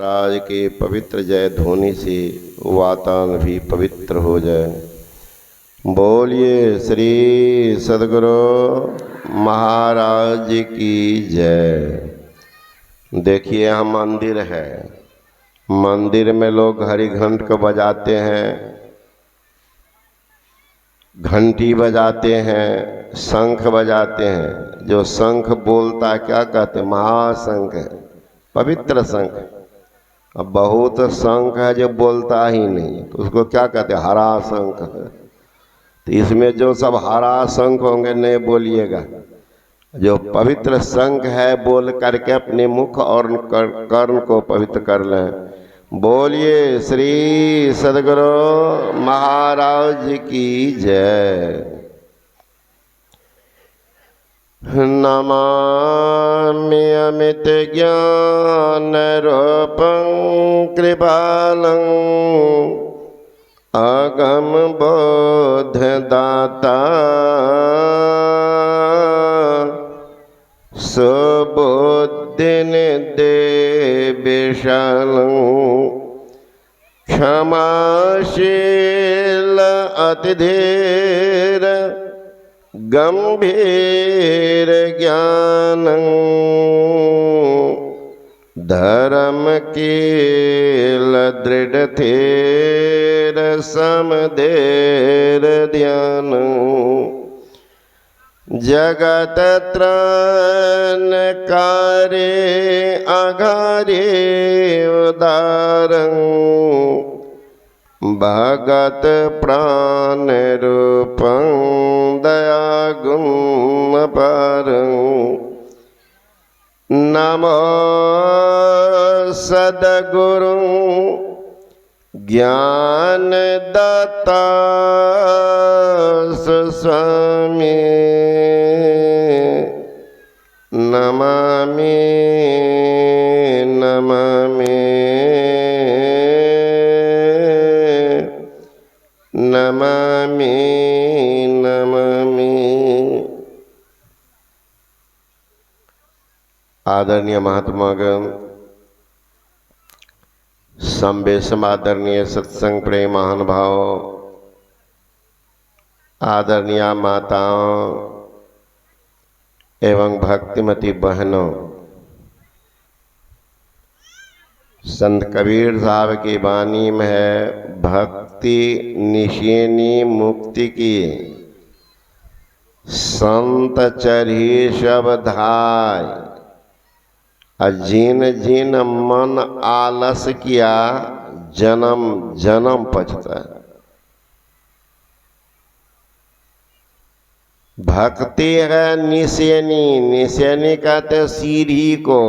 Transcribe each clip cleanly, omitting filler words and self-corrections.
महाराज के पवित्र जय ध्वनि से वातावरण भी पवित्र हो जाए। बोलिए श्री सद्गुरु महाराज की जय। देखिए यहाँ मंदिर है, मंदिर में लोग हरि घंट को बजाते हैं, घंटी बजाते हैं, शंख बजाते हैं। जो शंख बोलता है क्या कहते हैं? महाशंख है, पवित्र शंख। अब बहुत शंख है जो बोलता ही नहीं, तो उसको क्या कहते हैं? हरा शंख है। तो इसमें जो सब हरा शंख होंगे नहीं बोलिएगा। जो पवित्र शंख है बोल करके अपने मुख और कर्ण को पवित्र कर लें। बोलिए श्री सद्गुरु महाराज की जय। नमामि अमित ज्ञान रूपं कृपालं अगम बोध दाता सुबुद्धिन दे विशालं क्षमाशील अतिधीर गंभीर ज्ञानं धर्म कील दृढ़ थेर समधेर ध्यान जगत त्राण कारे अघारे उदारं भगत प्राण रूपं दया गुण अपारं नमो सद्गुरु ज्ञान दाता स्वामी नमामि नमामि नमामि नमामि। आदरणीय महात्मागण, संवेशम आदरणीय सत्संग प्रेम महानुभाव, आदरणीय माताओं एवं भक्तिमती बहनों, संत कबीर साहब की वाणी में है भक्ति निशेनी मुक्ति की, संत चरही सब धाय, जिन जिन मन आलस किया जन्म जन्म पछता। भक्ति है निशेनी, निशेनी कहते सीढ़ी को।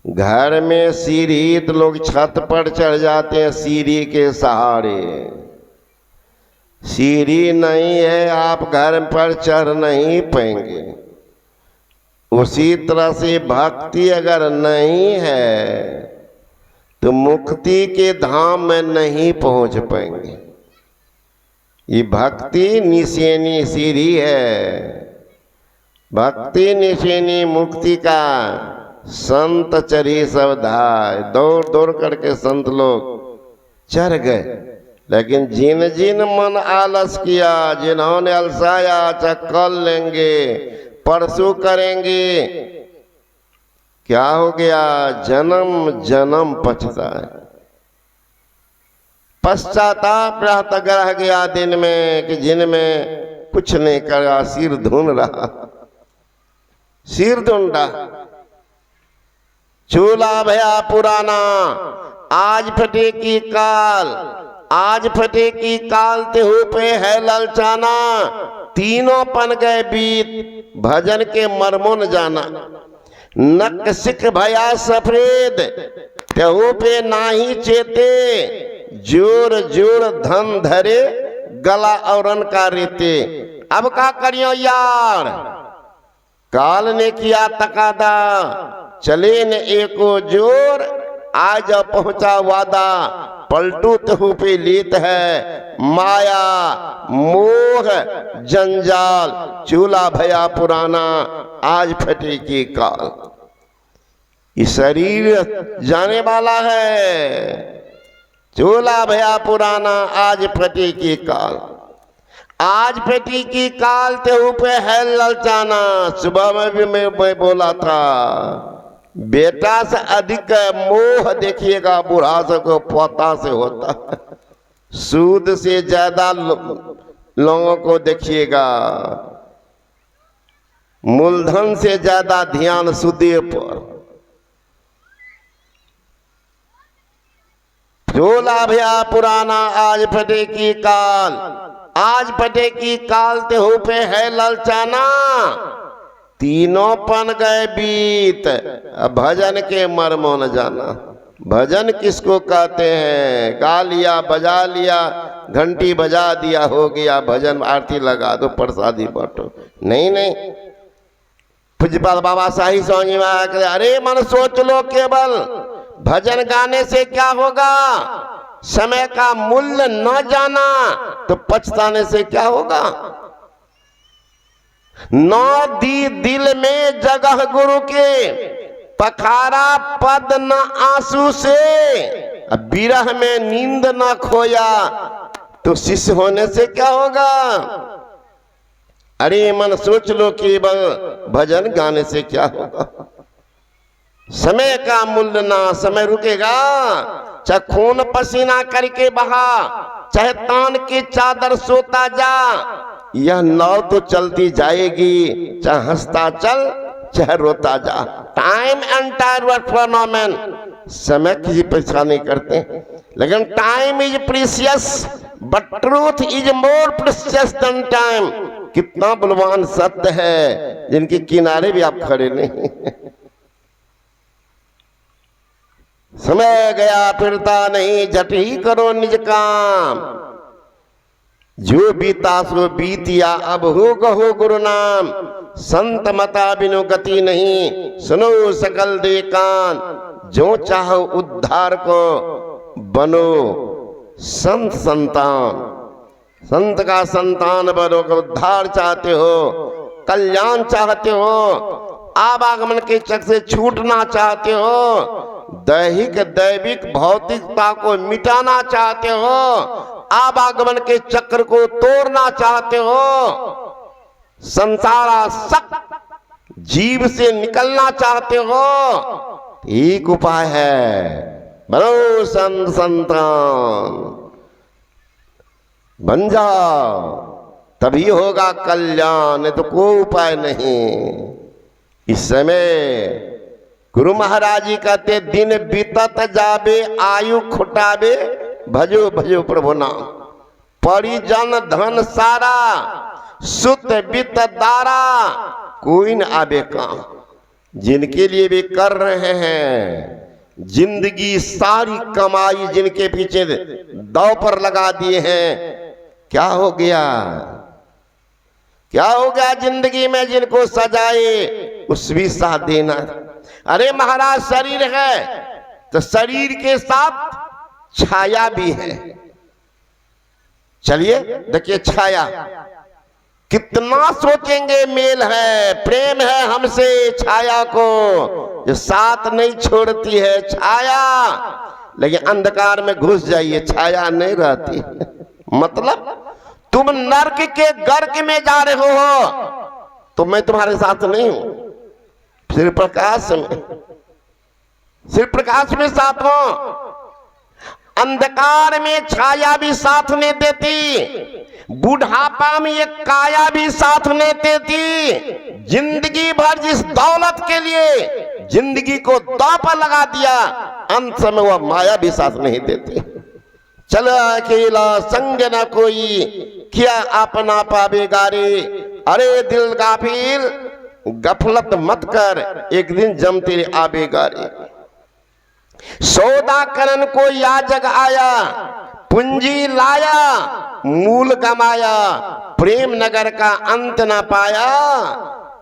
घर में सीढ़ी तो लोग छत पर चढ़ जाते हैं सीढ़ी के सहारे। सीढ़ी नहीं है, आप घर पर चढ़ नहीं पाएंगे। उसी तरह से भक्ति अगर नहीं है तो मुक्ति के धाम में नहीं पहुंच पाएंगे। ये भक्ति निशेनी सीढ़ी है। भक्ति निशेनी मुक्ति का संत चरी सब धाय। दौड़ दौड़ करके संत लोग चढ़ गए, लेकिन जिन जिन मन आलस किया, जिन्होंने अलसाया अच्छा कल लेंगे परसों करेंगे, क्या हो गया? जन्म जन्म पछता है। पश्चाताप रहता रह गया दिन में कि जिनमें कुछ नहीं करा, सिर धुन रहा, सिर ढूंढा। चूल्हा भया पुराना, आज फटे की काल, आज फटे की काल तेहू पे है ललचाना। तीनों पन गए बीत, भजन के मर्मो न जाना। नक सिख भया सफेद, तेहू पे नाही चेते। जोर जोर धन धरे, गला औरन का रेते। अब का करियो यार, काल ने किया तकादा, चले न एको जोर। आज पहुंचा वादा, पलटू तहु पे लीत है। माया मोह जंजाल, चूल्हा भया पुराना, आज फटे की काल। ये शरीर जाने वाला है। चोला भया पुराना आज फटे की काल, आज फटी की काल ते ऊपर है ललचाना। सुबह में भी मैं बोला था, बेटा से अधिक मोह देखिएगा बुढ़ा से को पोता से होता है। सूद से ज्यादा लोगों को देखिएगा, मूलधन से ज्यादा ध्यान सूदे पर। चोला भया पुराना आज फटे की काल, आज फटे की काल ते हो पे है ललचाना। तीनों पन गए बीत, अब भजन के मर्मो न जाना। भजन किसको कहते हैं? गा लिया, बजा लिया, घंटी बजा दिया, हो गया भजन, आरती लगा दो, प्रसादी बांटो। नहीं नहीं, पूज्यपाल बाबा शाही स्वामी महाराज कहते, अरे मन सोच लो, केवल भजन गाने से क्या होगा? समय का मूल्य न जाना तो पछताने से क्या होगा? नौ दी दिल में जगह गुरु के, पखारा पद न आंसू से। अब विरह में नींद न खोया तो शिष्य होने से क्या होगा? अरे मन सोच लो, केवल भजन गाने से क्या होगा? समय का मूल्य ना, समय रुकेगा। चाहे खून पसीना करके बहा, चाहे तान की चादर सोता जा, यह नाव तो चलती जाएगी। चाहे हंसता चल, चाहे रोता जा। टाइम एंड टायर फेनोमेन, समय किसी परीक्षा नहीं करते, लेकिन time is precious but truth is more precious than time. कितना बलवान सत्य है, जिनके किनारे भी आप खड़े नहीं। समय गया फिरता नहीं, झट ही करो निज काम। जो बीता सो बीतिया, अब हो कहो गुरु नाम। संत मता बिनु गति नहीं, सुनो सकल दे कान। जो चाहो उद्धार को बनो संत संतान। संत का संतान बनो, उद्धार चाहते हो, कल्याण चाहते हो, आवागमन के चक्र से छूटना चाहते हो, दैहिक दैविक भौतिकता को मिटाना चाहते हो, आवागमन के चक्र को तोड़ना चाहते हो, संसारा सक जीव से निकलना चाहते हो, एक उपाय है, बनो संत संतान, बन जाओ, तभी होगा कल्याण, नहीं तो कोई उपाय नहीं। इस समय गुरु महाराज जी कहते, दिन बीतत जाबे आयु खुटाबे, भजो भजो प्रभु नाम। परिजन धन सारा, सुत बित दारा, कोई न आबे काम। जिनके लिए वे कर रहे हैं, जिंदगी सारी कमाई जिनके पीछे दांव पर लगा दिए हैं, क्या हो गया? क्या हो गया जिंदगी में? जिनको सजाए उस भी साथ देना। अरे महाराज, शरीर है तो शरीर के साथ छाया भी है। चलिए देखिए, छाया कितना सोचेंगे मेल है, प्रेम है हमसे छाया को, जो साथ नहीं छोड़ती है छाया। लेकिन अंधकार में घुस जाइए, छाया नहीं रहती। मतलब तुम नरक के गर्क में जा रहे हो तो मैं तुम्हारे साथ नहीं हूं, सिर्फ प्रकाश में, सिर्फ प्रकाश में साथ हो। अंधकार में छाया भी साथ नहीं देती, बुढ़ापा में ये काया भी साथ नहीं देती। जिंदगी भर जिस दौलत के लिए जिंदगी को दांव पर लगा दिया, अंत में वह माया भी साथ नहीं देती। चलो अकेला संग न कोई, क्या अपना पावे गारे। अरे दिल गाफिल, गफलत मत कर, एक दिन जम तेरे आबे गारे। सौदा करन को याजक आया, पूंजी लाया, मूल कमाया, प्रेम नगर का अंत न पाया।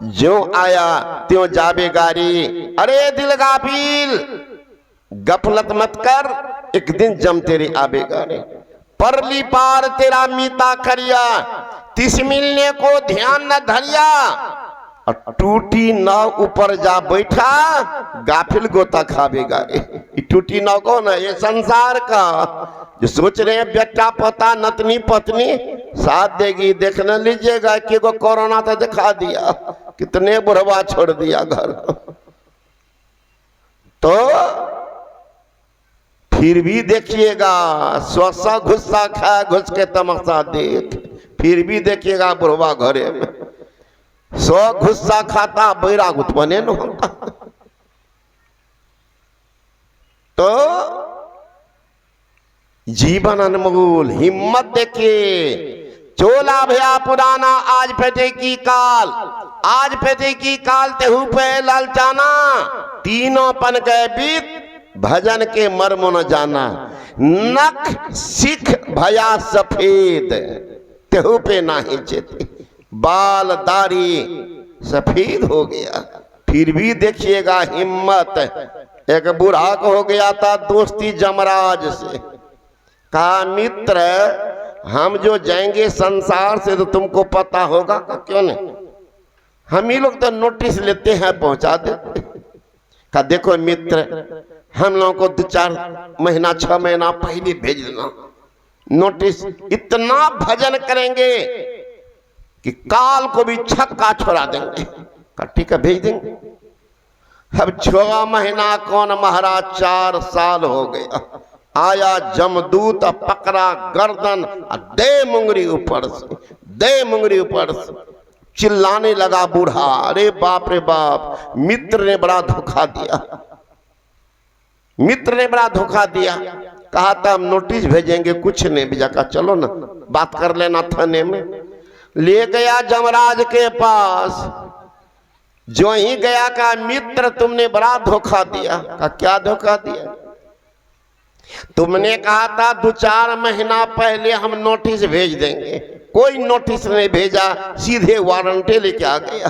जो आया त्यों जाबे गारी। अरे दिल गाफिल, गफलत मत कर, एक दिन जम तेरे आबे गारे। परली पार तेरा मीता करिया, तिस मिलने को ध्यान न धरिया। और टूटी नाव ऊपर जा बैठा, गाफिल गोता खावेगा। ये टूटी नाव कौन है? ये संसार का, जो सोच रहे हैं बेटा पोता नतनी पत्नी साथ देगी। देख न लीजिएगा कि को कोरोना तो दिखा दिया, कितने बुढ़वा छोड़ दिया घर। तो फिर भी देखिएगा, स्वसा गुस्सा खा घुस के तमाशा देख, फिर भी देखिएगा बुढ़वा घरे में सौ गुस्सा खाता बैराग उत्पन्न न होता। तो जीवन अनमोल, हिम्मत देखिए। चोला भया पुराना आज फेटे की काल, आज फेटे की काल तेहू पे लालचाना। तीनों पन के बीत भजन के मर्म न जाना। नख सिख भया सफेद तेहू पे नाही चेते, बाल दाढ़ी सफेद हो गया फिर भी देखिएगा हिम्मत। एक बूढ़ा को हो गया था दोस्ती जमराज से, कहा मित्र हम जो जाएंगे संसार से तो तुमको पता होगा। क्यों नहीं, हम ही लोग तो नोटिस लेते हैं पहुंचा देते। कहा देखो मित्र हम लोगों को 2-4 महीना 6 महीना पहले भेज देना नोटिस, इतना भजन करेंगे कि काल को भी छक्का छोड़ा देंगे। कहा ठीक है भेज देंगे। अब 6 महीना कौन महाराज 4 साल हो गया। आया जमदूत पकड़ा गर्दन, दे मुंगरी ऊपर से, दे मुंगरी ऊपर से। चिल्लाने लगा बूढ़ा, अरे बाप रे बाप, मित्र ने बड़ा धोखा दिया, मित्र ने बड़ा धोखा दिया। कहा था हम नोटिस भेजेंगे, कुछ नहीं भेजा। कहा चलो ना बात कर लेना थाने में। ले गया जमराज के पास, जो ही गया कहा मित्र तुमने बड़ा धोखा दिया। कहा क्या धोखा दिया? तुमने कहा था 2-4 महीना पहले हम नोटिस भेज देंगे, कोई नोटिस नहीं भेजा, सीधे वारंटे लेके आ गया।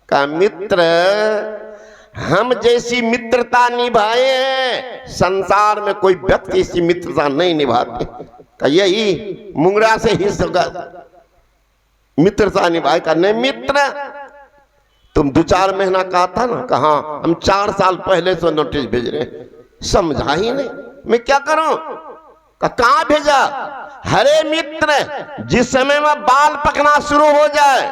कहा मित्र हम जैसी मित्रता निभाए हैं संसार में कोई व्यक्ति ऐसी मित्रता नहीं निभाते। कहा यही मुंगरा से ही मित्रता निभाए। का नहीं मित्र तुम 2-4 महीना कहा था ना, कहा हम 4 साल पहले से नोटिस भेज रहे हैं। समझा ही नहीं, मैं क्या करूं? कहां भेजा? हरे मित्र जिस समय में बाल पकना शुरू हो जाए,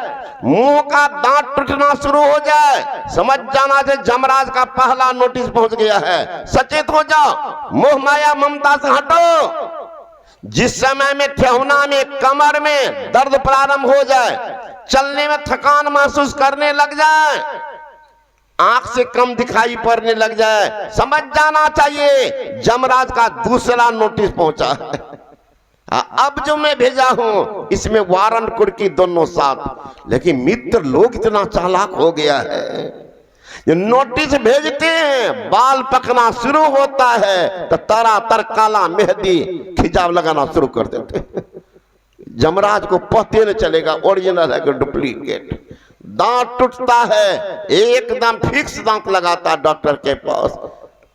मुंह का दांत टूटना शुरू हो जाए, समझ जाना से जमराज का पहला नोटिस पहुंच गया है। सचेत हो जाओ, मोह माया ममता से हटो। जिस समय में ठेहुना में कमर में दर्द प्रारंभ हो जाए, चलने में थकान महसूस करने लग जाए, आंख से कम दिखाई पड़ने लग जाए, समझ जाना चाहिए जमराज का दूसरा नोटिस पहुंचा है। अब जो मैं भेजा हूं इसमें वारंट कुर्की दोनों साथ। लेकिन मित्र लोग इतना चालाक हो गया है, जो नोटिस भेजते हैं बाल पकना शुरू होता है तो तरातर काला मेहंदी खिजाव लगाना शुरू कर देते हैं। जमराज को पता नहीं चलेगा ओरिजिनल है कि डुप्लीकेट। दांत टूटता है, एकदम फिक्स दांत लगाता है डॉक्टर के पास,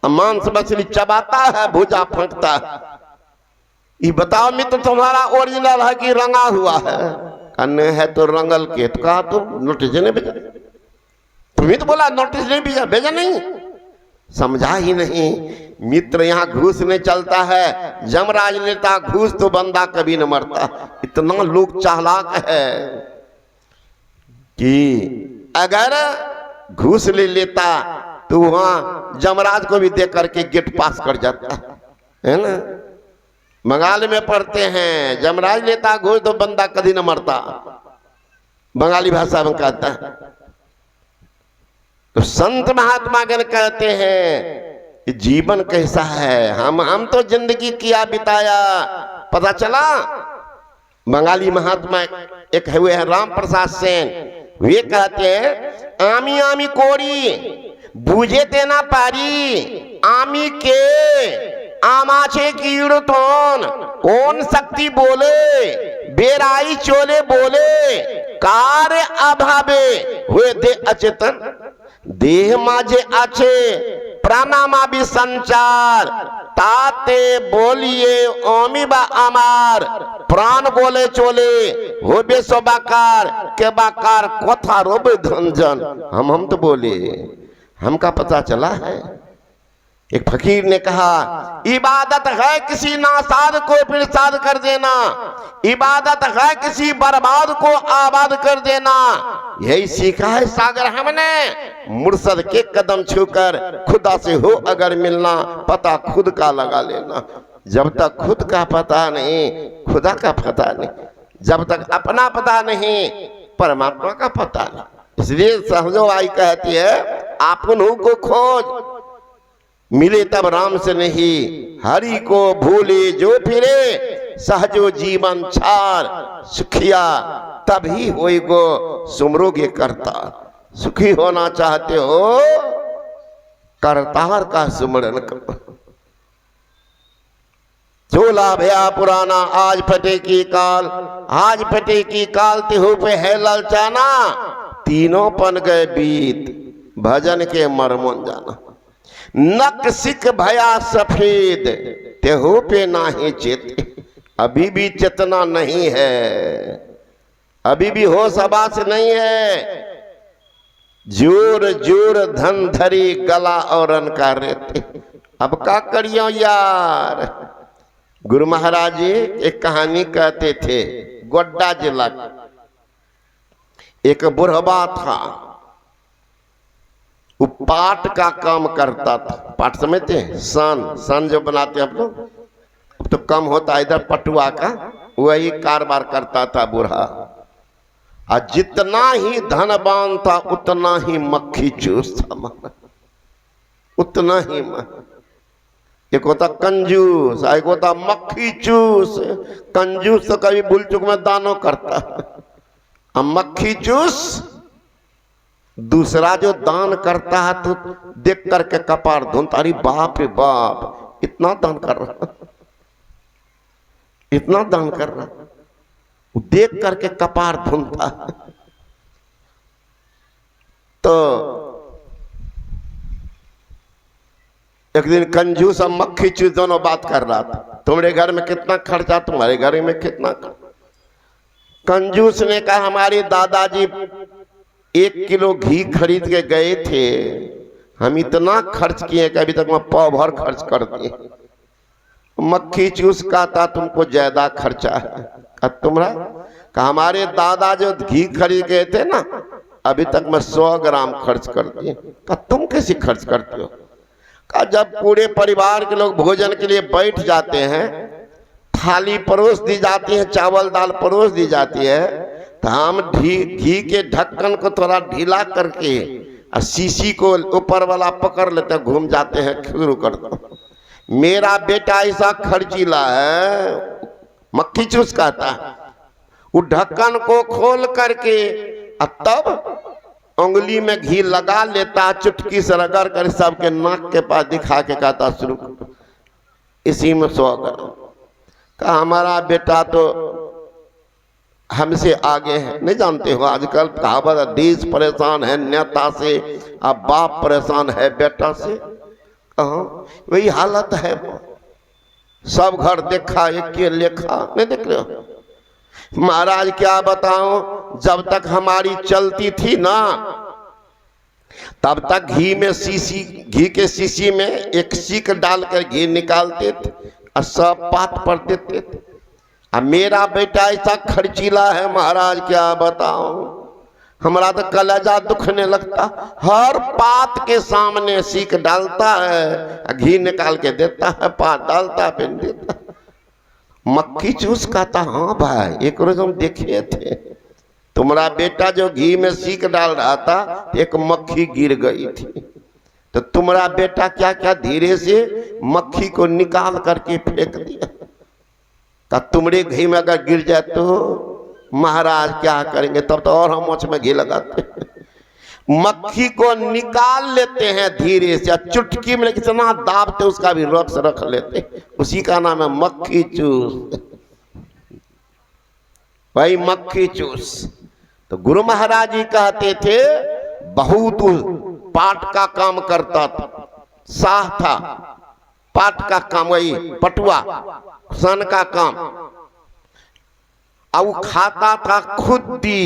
मांस मछली चबाता है, भुजा फेंकता है। ये बताओ मित्र तुम्हारा ओरिजिनल है कि रंगा हुआ है? अन्य है तो रंगल के। तो कहा तुम नोटिस नहीं भेजा, तुम्हें तो बोला नोटिस नहीं भेजा, भेजा नहीं, समझा ही नहीं। मित्र यहाँ घूस नहीं चलता है, जमराज लेता घूस तो बंदा कभी न मरता। इतना लोग चालाक है कि अगर घूस ले लेता तो वहां जमराज को भी देख करके गेट पास कर जाता है ना। बंगाल में पढ़ते हैं जमराज लेता घूस तो बंदा कभी न मरता, बंगाली भाषा में कहता है। तो संत महात्मा गण कहते हैं कि जीवन कैसा है, हम तो जिंदगी किया बिताया। पता चला बंगाली महात्मा एक हुए हैं राम प्रसाद सेन, वे कहते हैं आमी आमी कोरी बुझे तेना पारी आमी के आमाचे कीड़तोन कौन शक्ति बोले बेराई चोले बोले कार्य अभावे हुए दे अचेतन देह माजे आचे प्राणामा भी संचार ताते बोलिए ओमी बा अमार प्राण बोले चोले हो बे सो बाकार के बाकार कोथा रोबे धनजन। हम तो बोले हमका पता चला है। एक फकीर ने कहा इबादत है किसी नासाद को फिरसाद कर देना, इबादत है किसी बर्बाद को आबाद कर देना। यही सीखा है सागर हमने मुर्शद के कदम छूकर, खुदा से हो अगर मिलना पता खुद का लगा लेना। जब तक खुद का पता नहीं खुदा का पता नहीं, जब तक अपना पता नहीं परमात्मा का पता नहीं। इसलिए सहजो आई कहती है आपन को खोज मिले तब राम से नहीं, हरि को भूले जो फिरे सहजो जीवन छार। सुखिया तभी होई गो सुमरोगे करता। सुखी होना चाहते हो करतार का सुमरन करो। चोला भया पुराना आज फटे की काल, आज फटे की काल तिहु पे है ललचाना। तीनों पन गए बीत भजन के मरमन जाना। नक सिक भया सफेद तेहू पे नाही चेत। अभी भी चेतना नहीं है, अभी भी होश आवास नहीं है। जोर जोर धन धरी गला और का रहते। अब का करियो यार। गुरु महाराज जी एक कहानी कहते थे। गोड्डा जिला एक बुढ़वा था, वो पाट का काम करता था। पाट समझते हैं? सन जो बनाते हैं आप लोग, अब तो कम होता है इधर पटुआ का, वही कारोबार करता था बूढ़ा। और जितना ही धनवान था उतना ही मक्खी चूस था, उतना ही। एक होता कंजूस, एक होता मक्खी चूस। कंजूस तो कभी भूल चुक में दानों करता, अब मक्खी चूस दूसरा जो दान करता है तो देख करके कपार धुनता, अरे बाप रे बाप इतना दान कर रहा, इतना दान कर रहा, देख करके कपार धुनता। तो एक दिन कंजूस और मक्खी चूस दोनों बात कर रहा था। तुम्हारे घर में कितना खर्चा, तुम्हारे घर में कितना। कंजूस ने कहा हमारे दादाजी 1 किलो घी खरीद के गए थे, हम इतना खर्च किए कि अभी तक मैं पाव भर खर्च कर दिए। मक्खी चूस का था तुमको ज्यादा खर्चा है। तुम्हारा कहा हमारे दादा जो घी खरीद गए थे ना अभी तक मैं 100 ग्राम खर्च कर दिए। कहा तुम कैसे खर्च करते हो? कहा जब पूरे परिवार के लोग भोजन के लिए बैठ जाते हैं, थाली परोस दी जाती है, चावल दाल परोस दी जाती है, तो हम घी के ढक्कन को थोड़ा ढीला करके और शीशी को ऊपर वाला पकड़ लेते हैं, घूम जाते हैं, शुरू कर दो। मेरा बेटा ऐसा खर्चीला है, मक्खी चूस कहता है, वो ढक्कन को खोल करके तब उंगली में घी लगा लेता, चुटकी से रगड़ कर सबके नाक के पास दिखा के कहता शुरू कर, इसी में 100 ग्राम। कहा हमारा बेटा तो हमसे आगे है। नहीं जानते हो आजकल कहावत, देश परेशान है नेता से, अब बाप परेशान है बेटा से। वही हालत है, सब घर देखा एक के लेखा। नहीं देख रहे हो महाराज? क्या बताऊं, जब तक हमारी चलती थी ना तब तक घी के शीशी में एक सीख डालकर घी निकालते थे और सब पात पर देते थे। अब मेरा बेटा ऐसा खर्चीला है महाराज, क्या बताऊं, हमारा तो कलेजा दुखने लगता। हर पात के सामने सीख डालता है, घी निकाल के देता है, पात डालता फिर देता। मक्खी चूस का था। हाँ भाई, एक रोज हम देखे थे, तुम्हारा बेटा जो घी में सीख डाल रहा था, एक मक्खी गिर गई थी। तो तुम्हारा बेटा क्या क्या धीरे से मक्खी को निकाल करके फेंक दिया। तो तुम्हारे घी में अगर गिर जाए तो महाराज क्या करेंगे? तब तो और हम मोछ में घी लगाते। मक्खी को निकाल लेते हैं धीरे से, चुटकी में कितना दाबते उसका भी रक्स रख लेते, उसी का नाम है मक्खी चूस। भाई मक्खी चूस। तो गुरु महाराज जी कहते थे बहुत पाट का काम करता था, साह था, पाट का काम, वही पटुआ सन का काम। अब वो खाता था खुद्दी,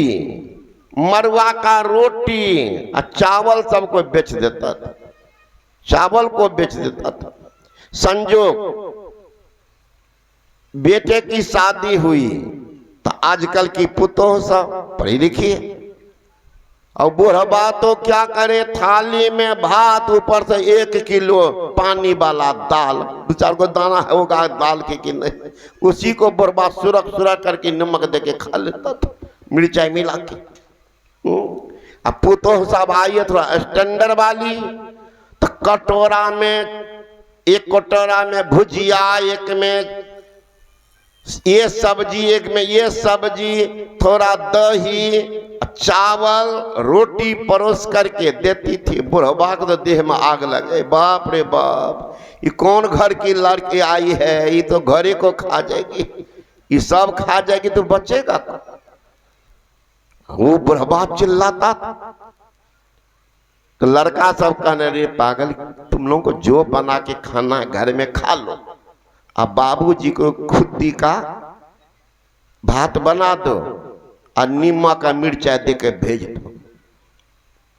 मरुआ का रोटी और चावल सबको बेच देता था, चावल को बेच देता था। संजोग बेटे की शादी हुई तो आजकल की पुतोह सब पढ़ी लिखी है, और बुढ़वा तो क्या करे, थाली में भात, ऊपर से 1 किलो पानी वाला दाल, 2-4 को दाना होगा दाल के कि नहीं, उसी को बुढ़वा सुरख सुरख करके नमक दे के खा लेता था, मिर्चाई मिला के। अब पुतोह सब आई थोड़ा स्टैंडर्ड वाली, तो कटोरा में, एक कटोरा में भुजिया, एक में ये सब्जी, एक में ये सब्जी, थोड़ा दही, चावल, रोटी परोस करके देती थी। बुढ़वा को तो देह में आग लगे, बाप रे बाप, ये कौन घर की लड़की आई है, ये तो घरे को खा जाएगी, ये सब खा जाएगी तो बचेगा। वो बुढ़वा चिल्लाता, तो लड़का सब कहने, रे पागल, तुम लोगों को जो बना के खाना है घर में खा लो, अब बाबूजी को खुद्दी का भात बना दो और नीमक का मिर्चा दे के भेज दो,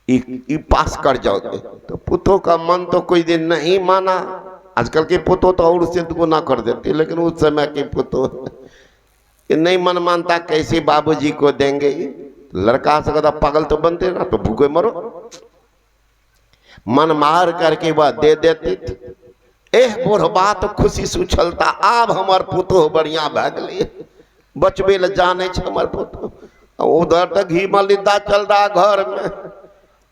ये पास कर जाओगे। तो पुतों का मन तो कोई दिन नहीं माना। आजकल के पुतों तो और से गुना कर देते, लेकिन उस समय के पुतों नहीं मन मानता, कैसे बाबूजी को देंगे। लड़का से कहता पागल तो बनते ना, तो भूखे मरो। मन मार करके वह दे देती थी। एह बुढ़बा तो खुशी से उछलता, अब हमार पुतोह बढ़िया भाग लिए, बचबे ल जाने हमार पुतोह। उधर तक घी मलिदा चल रहा घर में।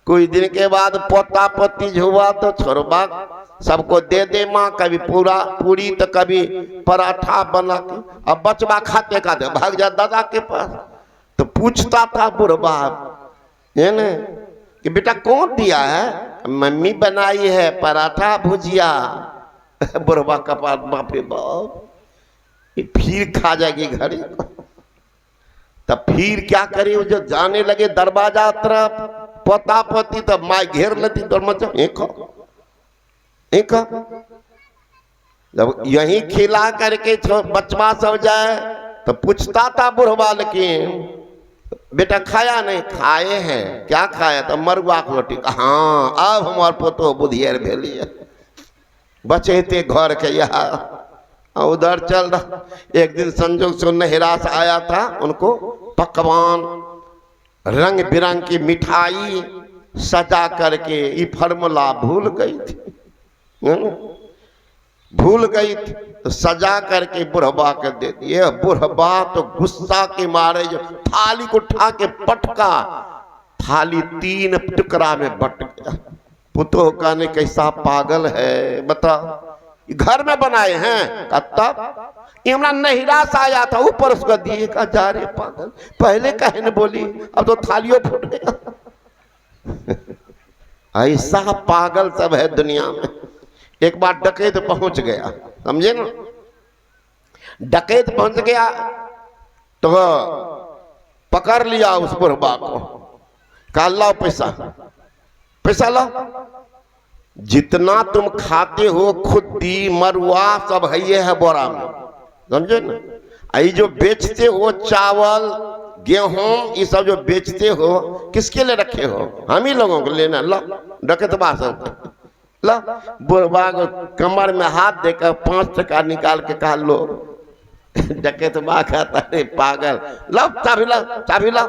कुछ दिन के बाद पोता पोती हुआ तो छोरबा सबको दे दे माँ, कभी पूरी तो कभी पराठा बना के। अब बचवा खाते खाते भाग जा दादा के पास, तो पूछता था बुढ़बा है ना कि बेटा कौन दिया है, मम्मी बनाई है पराठा भुजिया। बुढ़बा कपाल, बाप रे बाप, फिर खा जाएगी घड़ी को। तब फिर क्या करे, वो जो जाने लगे दरवाजा तरफ, पोता पोती तब माँ घेर लेती, तो मतलब एक जब यही खिला करके बचवा सब जाए तो पूछता था बुढ़वा, लेकिन बेटा खाया नहीं, खाए हैं, क्या खाया, तो मरुआ की रोटी। हाँ अब हमारे पोतो बुधियर भेलिए, बचे थे घर के यहाँ। उधर चल रहा, एक दिन संजोग से नहिरा से आया था, उनको पकवान रंग बिरंग की मिठाई सजा करके, ये फॉर्मूला भूल गई थी, भूल गई थी, तो सजा करके बुढ़बा के दे दिए। बुढ़बा तो गुस्सा के मारे जो थाली को उठा के पटका, थाली 3 टुकड़ा में बट गया। पुतोह कहने कैसा पागल है बता, घर में बनाए हैं। तब इमरा नहिरा से आया था, ऊपर उसको दिए का, जा रे पागल, पहले कहे न बोली, अब तो थालियों फूट गया। ऐसा पागल सब है दुनिया में। एक बार डकैत पहुंच गया, समझे ना, डकैत पहुंच गया तो पकड़ लिया उस बुढ़बा को, कहा लाओ पैसा, पैसा लाओ, जितना तुम खाते हो खुद्दी मरुआ सब है ये है बोरा में, समझे ना। आई जो बेचते हो चावल गेहूं ये सब जो बेचते हो, किसके लिए रखे हो, हम ही लोगों को लेना। लो डकैतबा सब ला, बुढ़बा को कमर में हाथ देकर 5 टका निकाल के कहा लो। डकैतबा कहता है पागल, लो चाबी ला, चाबी ला।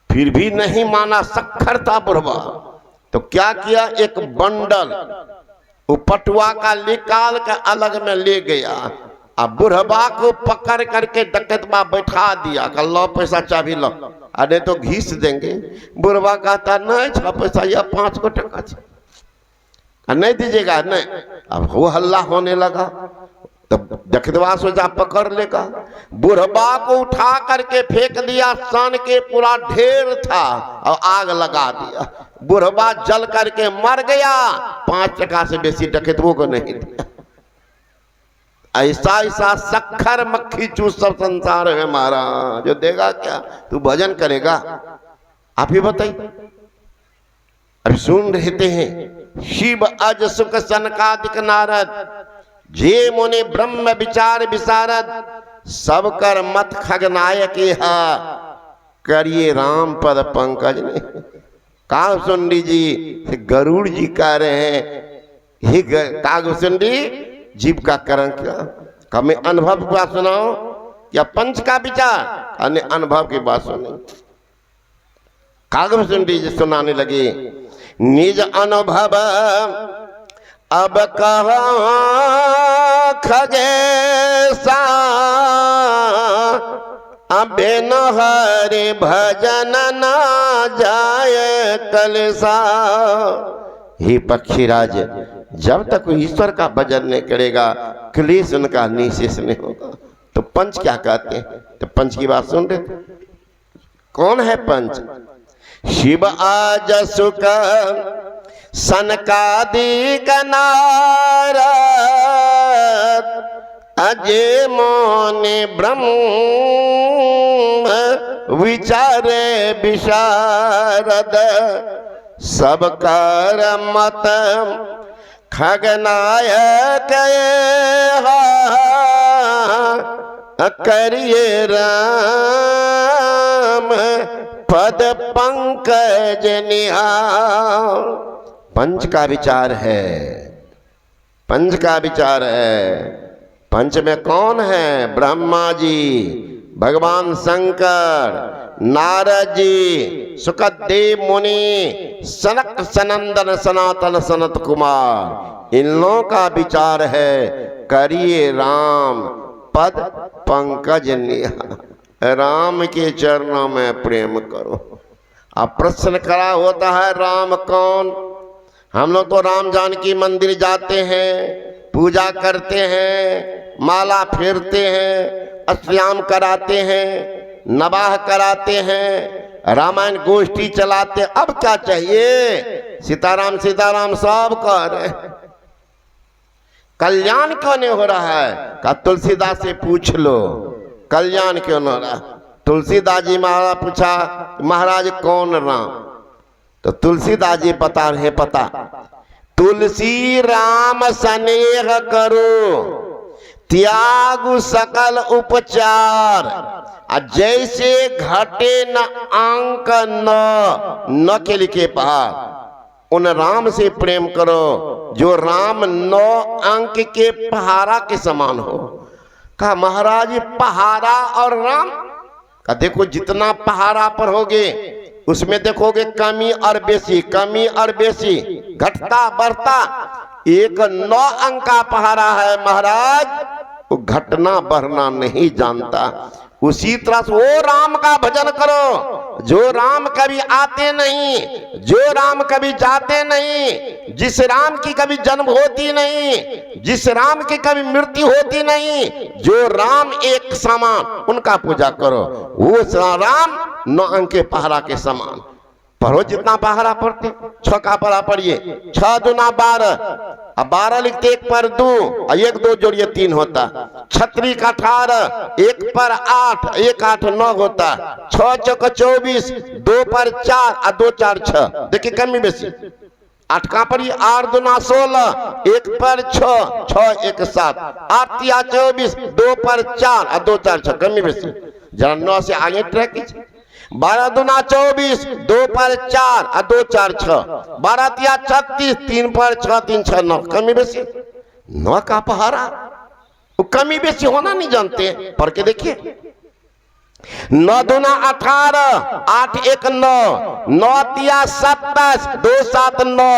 फिर भी नहीं माना, सख्खर था बुढ़बा। तो क्या किया, एक बंडल वो पटुआ का निकाल कर अलग में ले गया, अब बुढ़बा को पकड़ करके डकैतबा बैठा दिया, कहा लो पैसा चाबी लो, अरे तो घीस देंगे। बुढ़बा कहता नहीं छा पैसा, यह 5 को टका नहीं दीजिएगा, नहीं। अब वो हल्ला होने लगा, तब डकैतबा सोचा पकड़ लेगा। बुढ़बा को उठा करके फेंक दिया, सन के पूरा ढेर था और आग लगा दिया। बुढ़बा जल करके मर गया, 5 टका से बेसी डकैतों को नहीं दिया। ऐसा ऐसा सख्खर मक्खी चूस सब संसार है हमारा, जो देगा क्या, तू भजन करेगा, आप ही बताइए। अभी सुन रहते हैं, शिव अज सुख सनकादिक नारद, जे मुनि ब्रह्म विचार विशारद, सब कर मत खगनायक हा, करिए राम पद पंकज ने। कागभूषुंडी जी गरुड़ जी कह रहे हैं, हे कागभूषुंडी जीव का करण क्या, हमें अनुभव की बात सुनाओ या पंच का विचार, अन्य अनुभव की बात सुनी। कागभूषुंडी जी सुनाने लगे, निज अनुभव अब कहा खगेसा, अबे न हरे भजन न जाए कलसा। हे पक्षीराज, जब तक ईश्वर का भजन नहीं करेगा क्लेश उनका निशेष नहीं होगा। तो पंच क्या कहते हैं, तो पंच की बात सुन रहे, कौन है पंच? शिव आज सुख सनकादिक नारद, अजय मोने ब्रह्म विचारे विशारद, सब कर मत खगनायक करिए राम पद पंकज निहार। पंच का विचार है, पंच का विचार है। पंच में कौन है? ब्रह्मा जी, भगवान शंकर, नारद जी, सुखदेव मुनि, सनक सनंदन सनातन सनत कुमार, इन लोगों का विचार है करिए राम पद पंकज निहार। राम के चरणों में प्रेम करो। अब प्रश्न खड़ा होता है, राम कौन? हम लोग तो राम जानकी मंदिर जाते हैं, पूजा करते हैं, माला फेरते हैं, अस्नान कराते हैं, नवाह कराते हैं, रामायण गोष्ठी चलाते। अब क्या चाहिए? सीताराम सीताराम सब कह रहे हैं, कल्याण क्यों नहीं हो रहा है? का तुलसीदास से पूछ लो, कल्याण क्यों नहीं हो रहा? तुलसीदास जी महाराज पूछा, महाराज कौन राम? तो तुलसीदास जी बता रहे, पता, तुलसी राम स्नेह करो, त्याग सकल उपचार, जैसे घटे न अंक न के लिखे पहाड़। उन राम से प्रेम करो जो राम 9 अंक के पहाड़ा के समान हो। कहा महाराज पहाड़ा और राम का देखो, जितना पहाड़ा पर होगे उसमें देखोगे कमी और बेसी, कमी और बेसी, घटता बढ़ता। एक 9 अंक का पहाड़ा है महाराज, वो घटना बढ़ना नहीं जानता। उसी तरह से वो राम का भजन करो जो राम कभी आते नहीं, जो राम कभी जाते नहीं, जिस राम की कभी जन्म होती नहीं, जिस राम की कभी मृत्यु होती नहीं, जो राम एक समान, उनका पूजा करो। वो राम 9 अंक के पहाड़ा के समान पढ़ो। जितना पहाड़ा पढ़ते 6 का पहाड़ा पढ़िए, 6 दूना 12, अब 12 लिखते 1 पर 2 और 1 2 जोड़िए 3 होता। छत्री का 18, 1 पर 8, 1 8 9 होता। 6 चौक 24, 2 पर 4 और 2 4 6। देखिए कमी बेसी। 8 का पढ़िए, 8 दूना 16, 1 पर 6, 6 1 7, 8 तिया 24, 2 पर 4 और 2 4 6। कमी बेसी जरा 9 से आगे ट्रैक कीजिए। 12 दूना 24, 2 पर 4 और 2 4 6, 12 तिया 36, 3 पर 6 3 6 9। कमी बेसी 9 का पहाड़ा, वो कमी बेसी होना नहीं जानते, पढ़ के देखिए। 9 दूना 18, 8 1 9, 9 तिया 27, 2 7 9,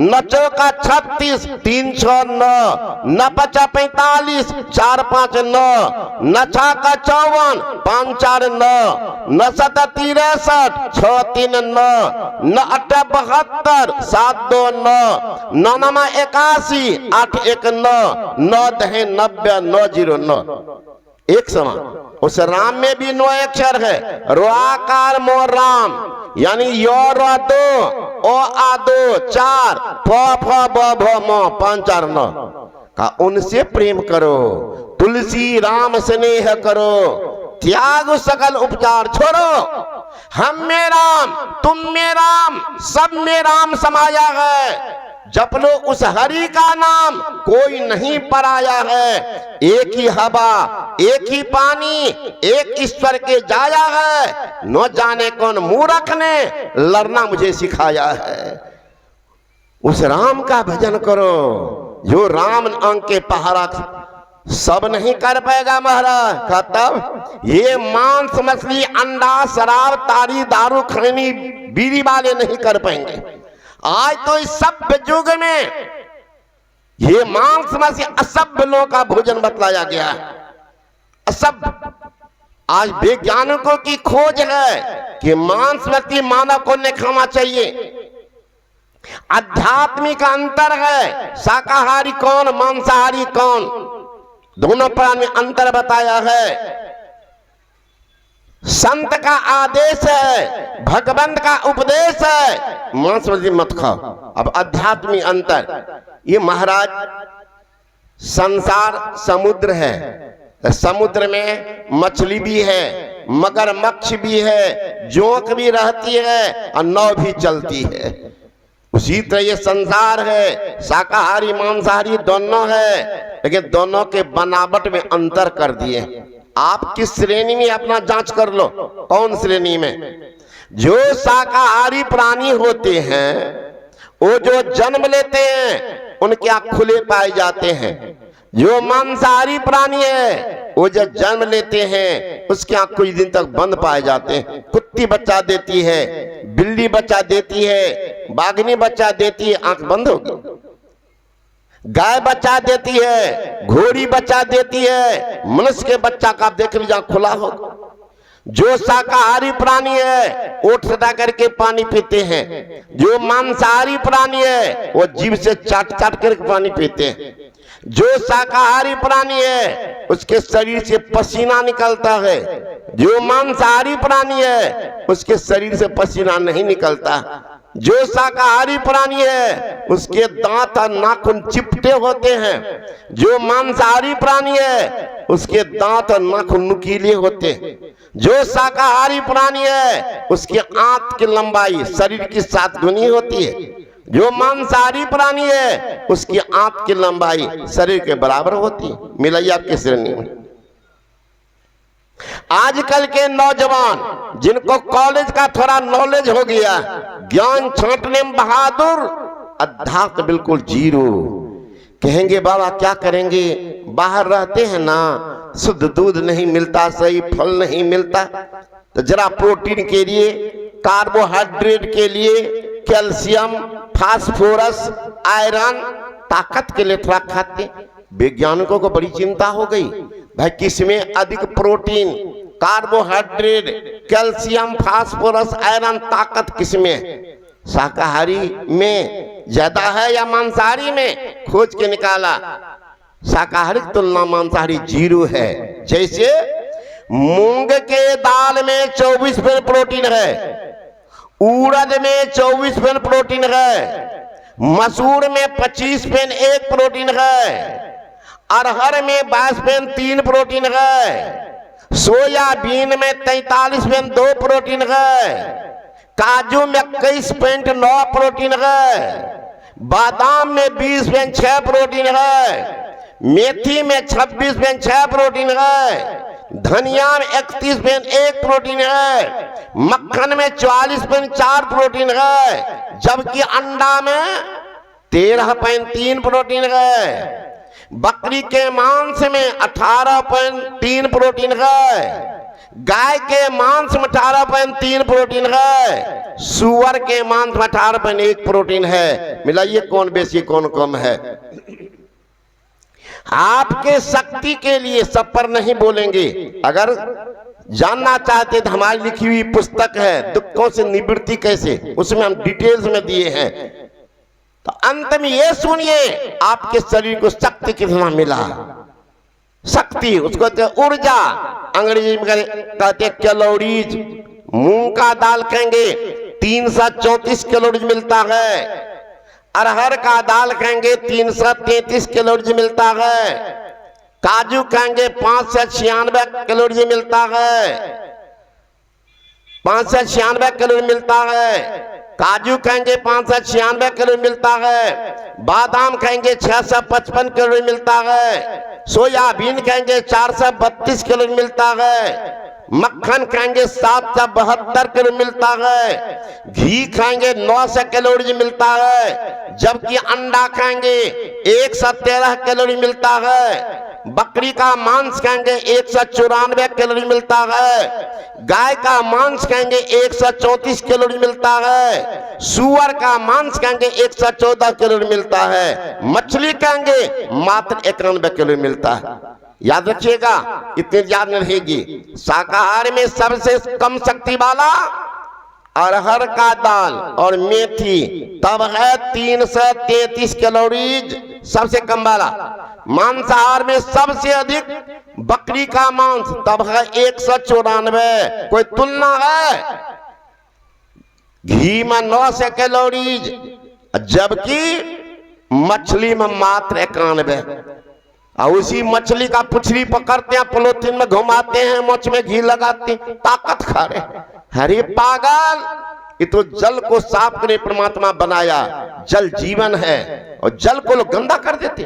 9 चौका 36, 3 6 9, 9 पचा 45, 4 5 9, 9 छा का 54, 5 4 9, 9 7 63, 6 3 9, 9 8 72, 7 2 9, 9 9 81, 8 1 9, 9 10 90, 9 0 9। एक समान। उस राम में भी 9 अक्षर है, रोआकार मो राम, यानी यो रो 2, ओ आ 2 4, फ फ ब भ म 5 4 9 का। उनसे प्रेम करो, तुलसी राम स्नेह करो, त्याग सकल उपचार छोड़ो। हम में राम, तुम में राम, सब में राम समाया है। जप लो उस हरि का नाम, कोई नहीं पराया है। एक ही हवा, एक ही पानी, एक ईश्वर के जाया है। न जाने कौन मूर्ख ने लड़ना मुझे सिखाया है। उस राम का भजन करो जो राम अंग के पहाड़ा सब नहीं कर पाएगा महाराज। का तब ये मांस मछली अंडा शराब तारी दारू खैनी बीड़ी वाले नहीं कर पाएंगे। आज तो इस सभ्य युग में ये मांस मछली असभ्य लोगों का भोजन बतलाया गया है। असभ्य। आज वैज्ञानिकों की खोज है कि मांस मछली मानव को नहीं खाना चाहिए। आध्यात्मिक अंतर है, शाकाहारी कौन मांसाहारी कौन, दोनों प्राण में अंतर बताया है। संत का आदेश है, भगवंत का उपदेश है, मांस मछली मत खाओ। अब आध्यात्मिक अंतर, ये महाराज संसार समुद्र है, समुद्र में मछली भी है, मगरमच्छ भी है, जोंक भी रहती है और नाव भी चलती है। उसी तरह ये संसार है, शाकाहारी मांसाहारी दोनों है, लेकिन दोनों के बनावट में अंतर कर दिए। आप किस श्रेणी में अपना जांच कर लो, कौन श्रेणी में। जो शाकाहारी प्राणी होते हैं वो जो जन्म लेते हैं उनके आंख खुले पाए जाते हैं। जो मांसाहारी प्राणी है वो जो जन्म लेते हैं उसके आंख कुछ दिन तक बंद पाए जाते हैं। कुत्ती बच्चा देती है, बिल्ली बच्चा देती है, बाघनी बच्चा देती है, आंख बंद होगी। गाय बच्चा देती है, घोड़ी बच्चा देती है, मनुष्य के बच्चा का देख लीजिए आंख खुला होगा। जो शाकाहारी प्राणी है ओठ सटा करके पानी पीते हैं। जो मांसाहारी प्राणी है वो जीभ से चाट चाट करके पानी पीते हैं। जो शाकाहारी प्राणी है उसके शरीर से पसीना निकलता है। जो मांसाहारी प्राणी है उसके शरीर से पसीना नहीं निकलता। जो शाकाहारी प्राणी है उसके दांत और नाखून चिपटे होते हैं। जो मांसाहारी प्राणी है उसके दांत और नाखून नुकीले होते हैं। जो शाकाहारी प्राणी है उसकी आंत की लंबाई शरीर की 7 गुनी होती है। जो मांसाहारी प्राणी है उसकी आंत की लंबाई शरीर के बराबर होती है। मिलाइए आपकी श्रेणी में। आजकल के नौजवान जिनको कॉलेज का थोड़ा नॉलेज हो गया, ज्ञान छांटने में बहादुर, अध्यात्म बिल्कुल जीरो। कहेंगे बाबा क्या करेंगे, बाहर रहते हैं ना, शुद्ध दूध नहीं मिलता, सही फल नहीं मिलता, तो जरा प्रोटीन के लिए, कार्बोहाइड्रेट के लिए, कैल्शियम, फास्फोरस, आयरन, ताकत के लिए थोड़ा खाते। वैज्ञानिकों को बड़ी चिंता हो गई, भाई किसमें अधिक protein, carbohydrate, calcium, phosphorus, iron, ताकत किसमें है? शाकाहारी में ज्यादा है या मांसाहारी में? खोज के निकाला, शाकाहारी की तुलना मांसाहारी जीरो है। जैसे मूंग के दाल में 24% प्रोटीन है, उड़द में 24% प्रोटीन है, मसूर में 25% प्रोटीन है, अरहर में 22% प्रोटीन है, सोयाबीन में 43% प्रोटीन है, काजू में 21.9 प्रोटीन है, बादाम में 20.6 प्रोटीन है, मेथी में 26.6 प्रोटीन है, धनिया में 31.1 प्रोटीन है, मक्खन में 44.4 प्रोटीन है, जबकि अंडा में 13.3 प्रोटीन है, बकरी के मांस में 18.3 प्रोटीन है, गाय के मांस में 18.3 प्रोटीन है, सुअर के मांस में 18.1 प्रोटीन है। मिलाइए कौन बेसी कौन कम है। आपके शक्ति के लिए सब पर नहीं बोलेंगे। अगर जानना चाहते तो हमारी लिखी हुई पुस्तक है दुखों से निवृत्ति कैसे, उसमें हम डिटेल्स में दिए हैं। तो अंत में ये सुनिए आपके शरीर को शक्ति कितना मिला। शक्ति उसको कहते ऊर्जा, अंग्रेजी में कहते कैलोरीज। मूंग का दाल कहेंगे 334 कैलोरीज मिलता है, अरहर का दाल कहेंगे 333 कैलोरीज मिलता है, काजू कहेंगे 596 कैलोरीज मिलता है, 596 कैलोरी मिलता है, काजू खाएंगे 596 कैलोरी मिलता है, बादाम खाएंगे 655 कैलोरी मिलता है, सोयाबीन खाएंगे 432 कैलोरी मिलता है, मक्खन खाएंगे 772 कैलोरी मिलता है, घी खाएंगे 900 कैलोरी मिलता है, जबकि अंडा खाएंगे 113 कैलोरी मिलता है, बकरी का मांस खाएंगे 194 कैलोरी मिलता है, गाय का मांस खाएंगे 134 कैलोरी मिलता है, सुअर का मांस खाएंगे 114 कैलोरी मिलता है, मछली खाएंगे मात्र 91 कैलोरी मिलता है। याद रखिएगा, इतनी याद नहीं रहेगी। शाकाहार में सबसे कम शक्ति वाला अरहर का दाल और मेथी, तब है 333 कैलोरीज सबसे कम वाला। मांसाहार में सबसे अधिक बकरी का मांस, तब है 194, कोई तुलना है? घी में 900 कैलोरीज, जबकि मछली में मात्र 91। और उसी मछली का पुछली पकड़ते हैं, पॉलिथीन में घुमाते हैं, मुंह में घी लगाते हैं, ताकत खा रहे। अरे पागल, ये तो जल को साफ करने परमात्मा बनाया। जल जीवन है और जल को लोग गंदा कर देते।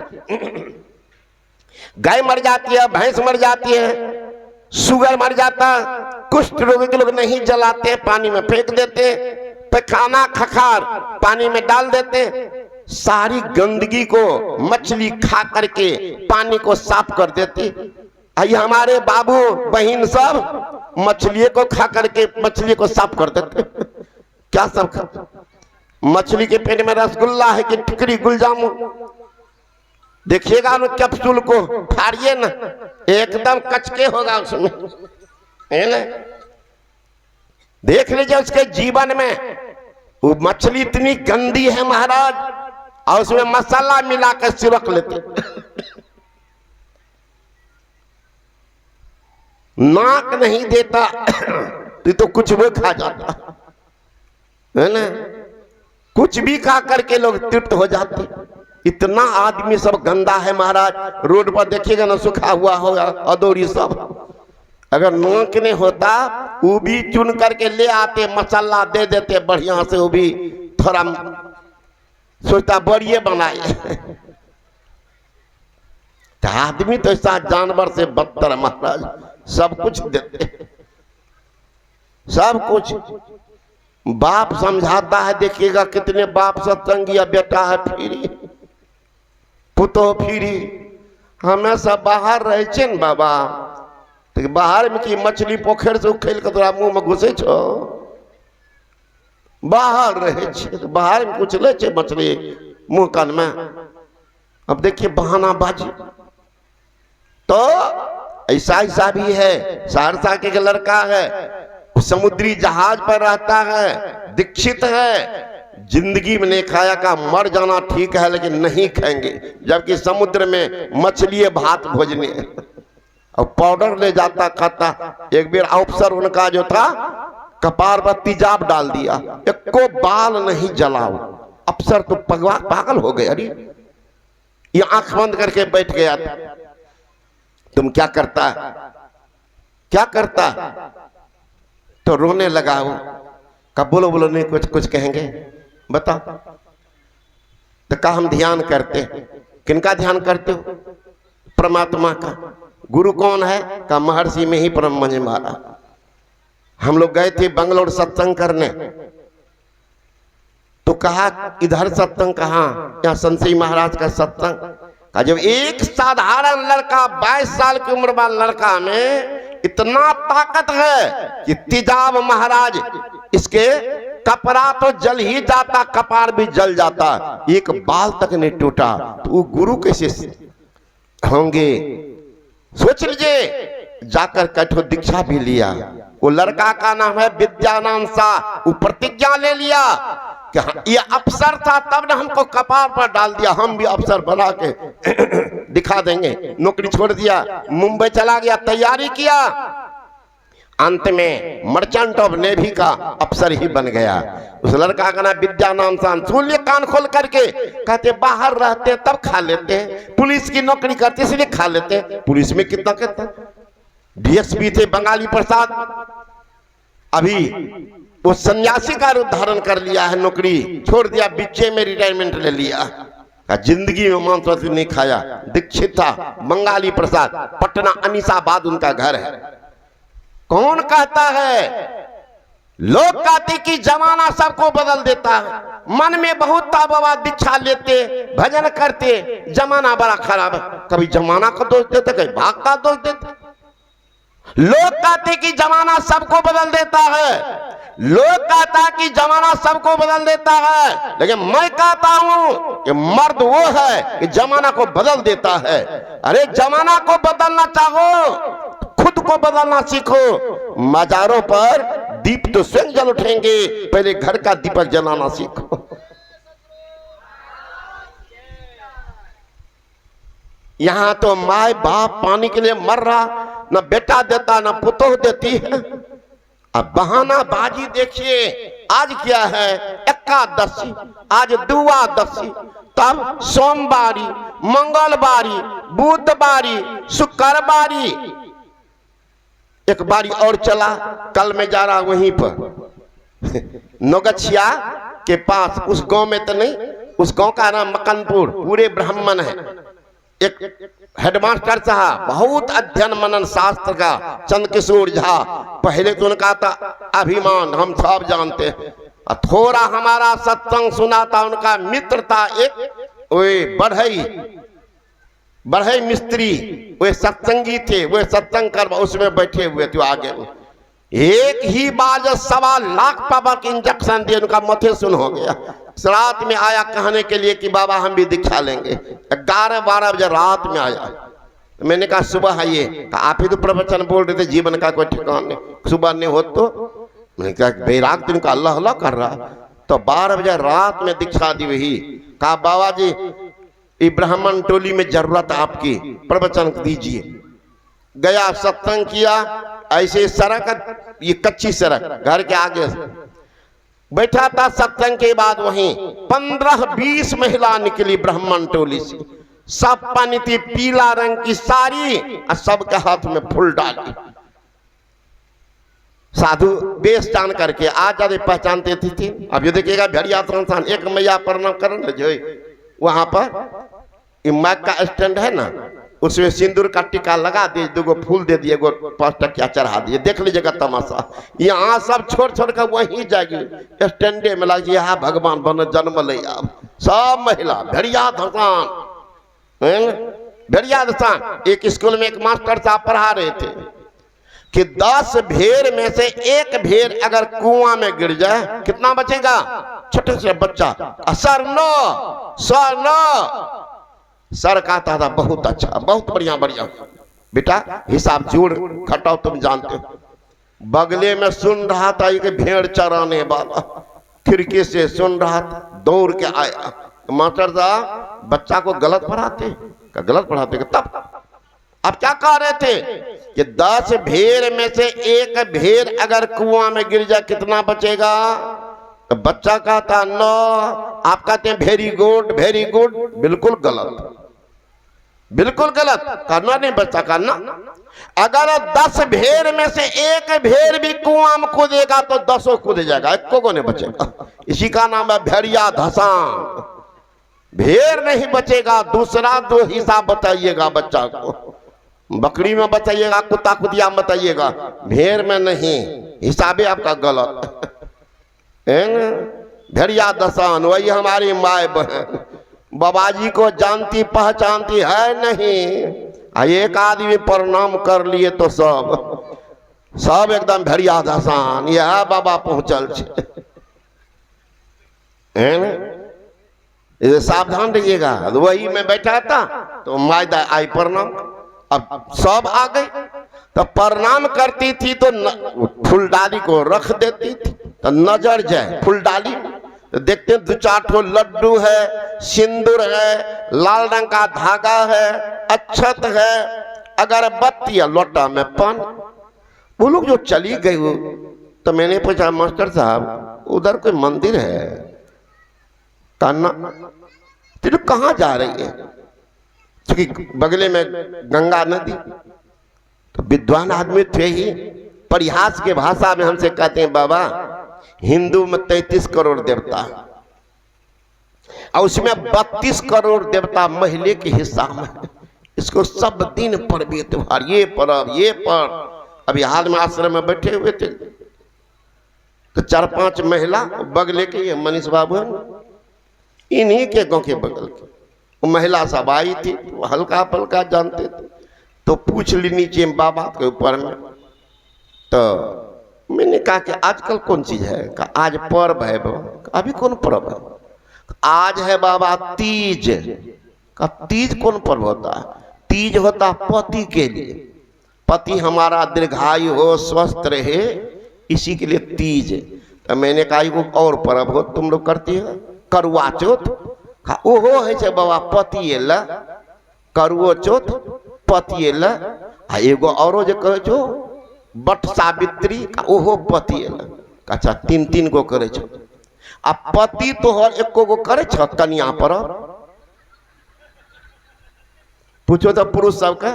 गाय मर जाती है, भैंस मर जाती है, शुगर मर जाता, कुष्ठ रोगी के लोग नहीं जलाते, पानी में फेंक देते, पैखाना खखार पानी में डाल देते। सारी गंदगी को मछली खा करके पानी को साफ कर देती। आइए हमारे बाबू बहन सब मछली को खा करके मछली को साफ कर देते। क्या सब खा? मछली के पेट में रसगुल्ला है कि टिकरी गुलजामुन? देखिएगा ना, कैप्सूल को फाड़िए ना, एकदम कचके होगा उसमें, है ना? देख लीजिए उसके जीवन में वो मछली इतनी गंदी है महाराज, और उसमें मसाला मिलाकर सिरक लेते। नाक नहीं देता तो कुछ भी खा जाता है ना, कुछ भी खा करके लोग तृप्त हो जाते। इतना आदमी सब गंदा है महाराज। रोड पर देखिएगा ना, सूखा हुआ होगा अदौरी सब। अगर नाक नहीं होता वो भी चुन करके ले आते, मसाला दे देते बढ़िया से, वो भी थोड़ा सोचता बढ़िए बनाए। तो आदमी तो ऐसा जानवर से बदतर महाराज, सब कुछ देते, सब कुछ। बाप समझाता है, देखिएगा कितने बाप सत्संगी, बेटा है फिरी, पुतो फिरी, हमें सब बाहर रहे छे न बाबा, तो बाहर में की मछली पोखर से उखेल के तोरा मुंह में घुसे छो, बाहर रहे छे तो बाहर में कुछ ले छे मछली मुंह कान में। अब देखिए बहानाबाजी। तो ऐसा ऐसा भी है। सहरसा के लड़का है, समुद्री जहाज पर रहता है, दीक्षित है, जिंदगी में नहीं खाया का, मर जाना ठीक है लेकिन नहीं खाएंगे, जबकि समुद्र में मछली भात भोजने और पाउडर ले जाता खाता। एक बार अफसर उनका जो था कपार पर तेजाब डाल दिया, एको बाल नहीं जलाओ। अफसर तो पागल हो गए। अरे ये आंख बंद करके बैठ गया था। तुम क्या करता, क्या करता? तो रोने लगा वो। कब बोलो बोलो, नहीं कुछ कुछ कहेंगे, बताओ। तो कहा हम ध्यान करते। किनका ध्यान करते हो? परमात्मा का। गुरु कौन है? का महर्षि में ही परम मंज मारा। हम लोग गए थे बंगलोर सत्संग करने, तो कहा इधर सत्संग कहाँ, यहाँ संसी महाराज का सत्संग। का जब एक साधारण लड़का 22 साल की उम्र वाला लड़का में इतना ताकत है कि तेजाब महाराज, इसके कपड़ा तो जल ही जाता, कपार भी जल जाता, एक बाल तक नहीं टूटा, तो वो गुरु कैसे होंगे? सोच लीजिए। जाकर कठोर दीक्षा भी लिया। वो लड़का का नाम है विद्यानंद शाह। वो प्रतिज्ञा ले लिया कि ये अफसर था तब ने हमको कपार पर डाल दिया, हम भी अफसर बना के दिखा देंगे। नौकरी छोड़ दिया, मुंबई चला गया, तैयारी किया, अंत में मर्चेंट ऑफ नेवी का अफसर ही बन गया। उस लड़का का नाम विद्यानंद शाह। सुन लिए कान खोल करके। कहते बाहर रहते तब खा लेते, पुलिस की नौकरी करते इसलिए खा लेते। पुलिस में कितना कहता, डीएसपी थे बंगाली प्रसाद, अभी वो सन्यासी का रूप धारण कर लिया है, नौकरी छोड़ दिया, बीचे में रिटायरमेंट ले लिया। जिंदगी में मांस मछली नहीं खाया। दीक्षित था, बंगाली प्रसाद, पटना अनीसाबाद उनका घर है। कौन कहता है? लोग कहते कि जमाना सबको बदल देता है। मन में बहुत था बाबा, दीक्षा लेते, भजन करते, जमाना बड़ा खराब है। कभी जमाना का दोष देते, कभी भाग का दोष देते। लोग कहते कि जमाना सबको बदल देता है, लोग कहता कि जमाना सबको बदल देता है, लेकिन मैं कहता हूं कि मर्द वो है कि जमाना को बदल देता है। अरे जमाना को बदलना चाहो, खुद को बदलना सीखो। मजारों पर दीप तो स्वयं जल उठेंगे, पहले घर का दीपक जलाना सीखो। यहां तो माए बाप पानी के लिए मर रहा, न बेटा देता न पुतोह देती है। अब बहाना बाजी देखिए, आज क्या है? एकादशी, आज द्वादशी, तब सोमवारी, मंगलवारी, बुधवारी, शुक्रवारी, एक बारी और चला। कल मैं जा रहा वहीं पर नौगछिया के पास, उस गांव में तो नहीं, उस गांव का नाम मकनपुर, पूरे ब्राह्मण है। एक हेडमास्टर साहब, बहुत अध्ययन मनन शास्त्र का, चंद्रकिशोर झा। पहले तो उनका था अभिमान, हम सब जानते हैं। थोड़ा हमारा सत्संग सुना था, उनका मित्र था एक, वे बढ़ई मिस्त्री, वे सत्संगी थे, वे सत्संग कर उसमें बैठे हुए थे आगे। एक ही बार 1.25 लाख पावर के इंजेक्शन दिए, उनका मथे सुन हो गया। रात में आया कहने के लिए कि बाबा हम भी दीक्षा लेंगे। 11-12 बजे रात में आया। तो मैंने कहा सुबह आइए। आप ही तो प्रवचन बोल रहे थे, जीवन का कोई ठिकाना नहीं, सुबह नहीं हो तो। मैंने कहा बैराग दिन का अल्लाह अल्लाह कर रहा। तो 12 बजे रात में दीक्षा दी। वही कहा बाबा जी ये ब्राह्मण टोली में जरूरत आपकी, प्रवचन दीजिए। गया, सत्संग किया। ऐसे सड़क, ये कच्ची सड़क घर के आगे बैठा था। सत्संग के बाद वहीं 15-20 महिला निकली ब्राह्मण टोली से, सब पानी थी, पीला रंग की साड़ी और सबके हाथ में फूल डाली। साधु बेस जान करके आज ज्यादा पहचानते थी। अब ये देखिएगा भेड़िया संस्थान, एक मैया प्रणाम करने जो वहां पर मैक का स्टैंड है ना, उसमें सिंदूर का टीका लगा दिए, 2 फूल दे दिए, 5 टकिया चढ़ा दिए। देख लीजिएगा तमाशा। यहाँ सब छोड़ छोड़ कर वहीं जाएगी, स्टैंडे में लग जाए भगवान बन जन्म ले। आप सब महिला भेड़िया धसान, भेड़िया धसान। एक स्कूल में एक मास्टर साहब पढ़ा रहे थे कि 10 भेड़ में से एक भेड़ अगर कुआं में गिर जाए कितना बचेगा? छोटे से बच्चा सर नो सर कहता था बहुत अच्छा, बहुत बढ़िया बढ़िया बेटा, हिसाब जोड़ घटाओ, तुम जानते हो। बगले में सुन रहा था एक भेड़ चराने वाला, खिड़की से सुन रहा था, दौड़ के आया। मास्टर साहब बच्चा को गलत पढ़ाते? गलत पढ़ाते? तब आप क्या कह रहे थे कि 10 भेड़ में से एक भेड़ अगर कुआं में गिर जाए कितना बचेगा? तो बच्चा कहता 9। आप कहते हैं वेरी गुड वेरी गुड। बिल्कुल गलत, बिल्कुल गलत। करना नहीं बच्चा, करना। अगर 10 भेड़ में से एक भेड़ भी कुआं में कूदेगा तो 10 कूद जाएगा, एक को नहीं बचेगा। इसी का नाम है भेड़िया धसान। भेड़ नहीं बचेगा, दूसरा 2 हिसाब बताइएगा बच्चा को। बकरी में बताइएगा, कुत्ता कुतिया में बताइएगा, भेड़ में नहीं। हिसाबे आपका गलत है ना। भेड़िया दसान, वही हमारी माए बहन बाबाजी को जानती पहचानती है नहीं। एक आदमी प्रणाम कर लिए तो सब एकदम भेड़िया दसान, यह बाबा पहुंचल है ना। सावधान रहिएगा। वही में बैठा था तो मायदा आई प्रणाम। अब सब आ गए तो प्रणाम करती थी तो फूलडाली को रख देती थी तो नजर जाए फूलडाली। तो देखते हैं 2-4 ठो लड्डू है, सिंदूर है, लाल रंग का धागा है, अक्षत है, अगरबत्ती है, लोटा में पान। वो लोग जो चली गई वो, तो मैंने पूछा मास्टर साहब उधर कोई मंदिर है? कान्ना तेरे कहाँ जा रही है? क्योंकि बगले में गंगा नदी। तो विद्वान आदमी थे ही, परिहास के भाषा में हमसे कहते हैं बाबा हिंदू में 33 करोड़ देवता है और उसमें 32 करोड़ देवता महिले के हिस्सा में। इसको सब दिन पर्व त्योहार, ये पर्व ये पर्व। अभी हाल में आश्रम में बैठे हुए थे तो 4-5 महिला बगले के, ये मनीष बाबू इन्हीं के गांव के बगल के वो महिला सब आई थी, वो हल्का पलका जानते थे तो पूछ ली नीचे बाबा के ऊपर में। तो मैंने कहा कि आजकल कौन चीज है? कहा आज पर्व है बाबा। अभी कौन पर्व है? आज है बाबा तीज। का तीज कौन पर्व होता है? तीज होता पति के लिए, पति हमारा दीर्घायु हो स्वस्थ रहे, इसी के लिए तीज। तो मैंने कहा वो और पर्व हो तुम लोग करती है करुआ चौथ। का ओहो है से बाबा पति एला करुओ चौथ पति एला। एगो औरो जो कहे छो बट सावित्री का ओहो पति एला। अच्छा 3-3 गो करे छो। आ पति तो हर एको गो करे छ कन्या पर्व? पूछो तो पुरुष सबके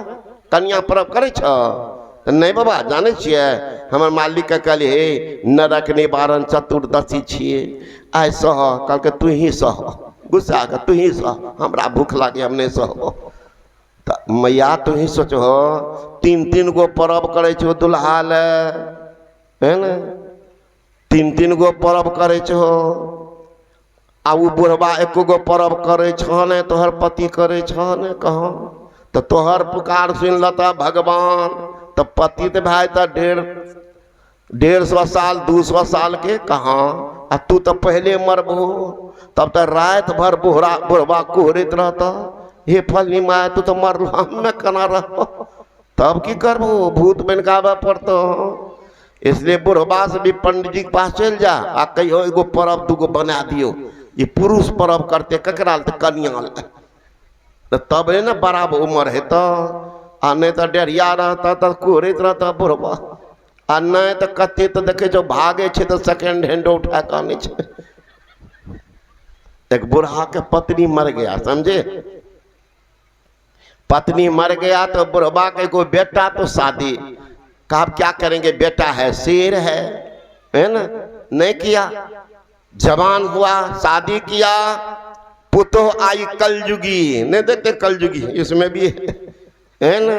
कन्या पर्व करे छ? नहीं बाबा जाने छिए हमर मालिक के कहले हे नरक निवारण चतुर्दशी छिए आइ सह। कल के तू ही सह, गुस्सा के तू ही सह, हमरा भूख लागे हम नहीं सहबो। तो मैया तू ही सोचो 3-3 गो पर्व करे छो दुल्हा ले, है ना? 3-3 गो पर्व करे छो आ उ बुढ़वा एको गो पर्व करे छ ने तोहर पति करे छ ने कहाँ? तो तोहर पुकार सुन लता भगवान। तो पति तो भाई तो 150 साल 200 साल के कहाँ? आ तू तो पहले मरबो। तब तो रात भर बुढ़वा कोहरित रहता, हे फलनी माया तू तो मरल हम में कना रहो। तब की करबो? भूत बन के आवे पड़तो। इसलिए बुढ़वा से भी पंडित जी के पास चल जा आ कहियो एगो पर्व 2 गो बना दियो। ये पुरुष पर्व करते ककरा तो कन्या तो तब है ना बड़ा उम्र है तो। आ नहीं तो डेरिया रहता तो कोहरित रहता बुढ़वा। आ नहीं तो कते तो देखे जो भागे छे तो सेकेंड हैंड उठा के आने छे। एक बुढ़ा के पत्नी मर गया, समझे? पत्नी मर गया तो बुढ़वा के कोई बेटा तो शादी का क्या करेंगे? बेटा है शेर है ना? नहीं किया, जवान हुआ शादी किया, पुतो आई कलयुगी। नहीं देखते कलयुगी इसमें भी है ना?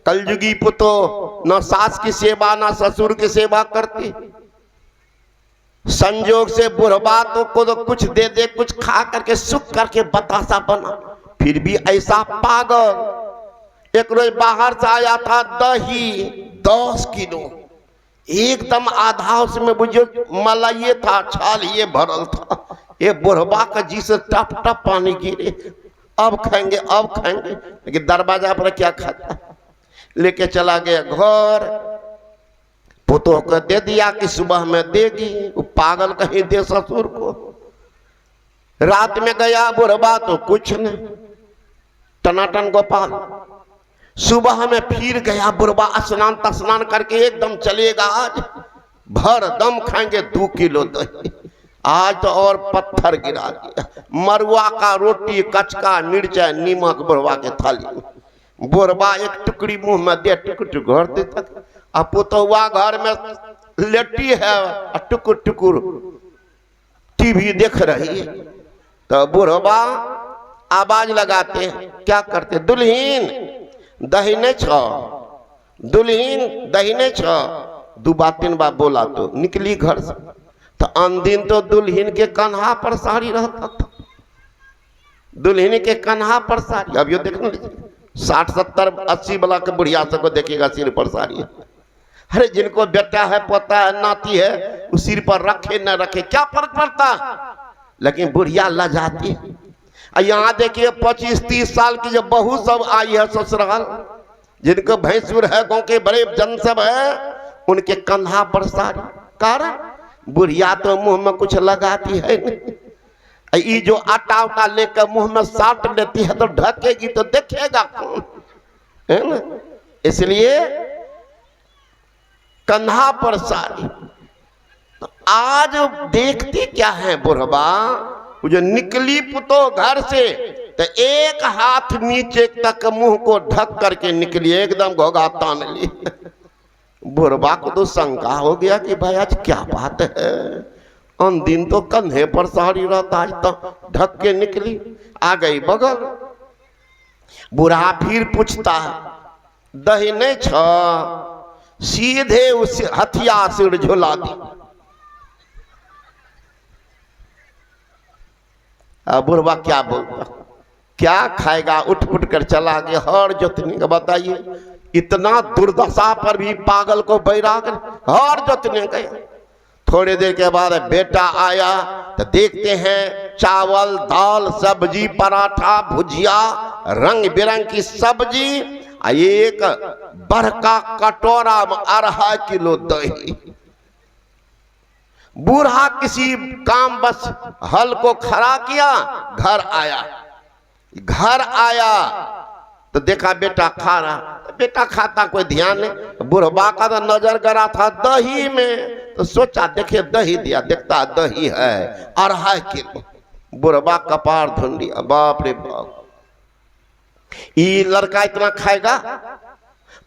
कलयुगी पुतो न सास की सेवा ना ससुर की सेवा करती। संजोग से बुढ़वा तो को तो कुछ दे दे, कुछ खा करके सुख करके बतासा बना, फिर भी ऐसा पागल। एक रोज बाहर से आया था दही 10 किलो, एकदम आधा उसमें बुझो मलाइए था, छाल ये भरल था। ये बुढ़वा का जी से टप टप पानी गिरे, अब खाएंगे अब खाएंगे। लेकिन दरवाजा पर क्या खाता, लेके चला गया घर। पुतोह को दे दिया कि सुबह में देगी, वो पागल कहीं दे ससुर को। रात में गया बुढ़वा तो कुछ नहीं, टनाटन गोपाल। सुबह में फिर गया बुढ़वा, स्नान तस्नान करके एकदम चलेगा, आज भर दम खाएंगे 2 किलो दही। आज तो और पत्थर गिरा दिया, मरुआ का रोटी कचका मिर्चा नीमक बुढ़वा के थाली में। बुढ़वा एक टुकड़ी मुंह में दे टुकुर घर देता। अब पुतहुआ घर में लेटी है, टुकुर टुकुर टीवी देख रही है। तो बुढ़वा आवाज लगाते हैं, क्या करते? दुल्हीन दही नहीं छ, दुल्हीन दही नहीं छ। 2 बार 3 बार बोला तो निकली घर से। तो अन दिन तो दुल्हीन के कन्हा पर साड़ी रहता था, दुल्हीन के कन्हा पर साड़ी। अब ये देखने 60 70 80 वाला के बुढ़िया सबको देखेगा सिर पर साड़ी। अरे जिनको बेटा है पोता है नाती है, उस सिर पर रखे न रखे क्या फर्क पड़ता, लेकिन बुढ़िया लजाती है। यहाँ देखिए 25-30 साल की जो बहू सब आई है ससुराल, जिनको भैंसुर है, गाँव के बड़े जन सब है, उनके कंधा पर साड़ी। कारण बुढ़िया तो मुंह में कुछ लगाती है नहीं। ये जो आटा उटा लेकर मुंह में साट लेती है तो ढकेगी तो देखेगा कौन, है ना? इसलिए कंधा पर साड़ी। तो आज देखती क्या है बुढ़वा, जो निकली पुतो घर से तो एक हाथ नीचे तक मुंह को ढक करके निकली, एकदम घोघा तान ली। बुढ़वा को तो शंका हो गया कि भाई आज क्या बात है, उन दिन तो कंधे पर साड़ी रहता, आज तो ढक के निकली। आ गई बगल, बूढ़ा फिर पूछता है, दही नहीं छ, सीधे उस हथिया सिर झुला दी। बुढ़वा क्या बोलता, क्या खाएगा, उठ उठ कर चला गया। हर जोतनी का बताइए, इतना दुर्दशा पर भी पागल को बैराग हर जोतने गए। थोड़ी देर के बाद बेटा आया तो देखते हैं चावल दाल सब्जी पराठा भुजिया रंग बिरंग की सब्जी, एक बड़का कटोरा में 2.5 किलो दही। बूढ़ा किसी काम बस हल को खड़ा किया, घर आया तो देखा बेटा खा रहा। बेटा खाता कोई ध्यान नहीं, बुढ़वा का तो नजर गड़ा था दही में, तो सोचा देखे दही दिया, देखता दही है 2.5 किलो। बुढ़वा कपार धुन लिया, बाप रे बाप, ये लड़का इतना खाएगा,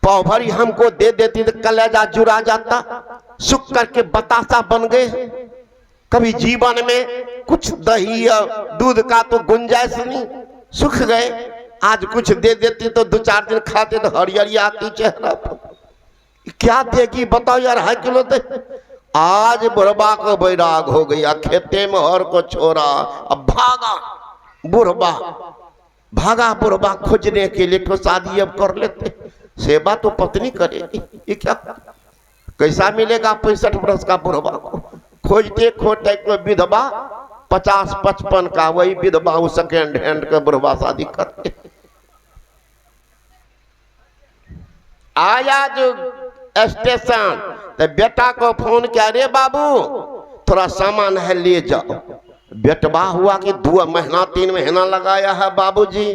पाव भरी हमको दे देती तो कलेजा जुड़ा जाता, सुख करके बतासा बन गए। कभी जीवन में कुछ दही और दूध का तो गुंजाइश नहीं, सुख गए। आज कुछ दे देती तो 2-4 दिन खाते तो हरियरी आती चेहरा पर। क्या देगी बताओ यार, 2.5 किलो दे। आज बुढ़वा को बैराग हो गया, खेते में हर को छोड़ा, अब भागा बुढ़वा खोजने के लिए। तो शादी अब कर लेते, सेवा तो पत्नी करेगी, ये क्या कैसा मिलेगा 65 वर्ष का बुढ़वा को। खोजते खोजते कोई विधवा 50-55 का, वही विधवा वो सेकेंड हैंड का बुढ़वा शादी करते। आया जो स्टेशन तो बेटा को फोन किया, रे बाबू थोड़ा सामान है ले जाओ। बेटवा हुआ कि 2 महीना 3 महीना लगाया है बाबूजी,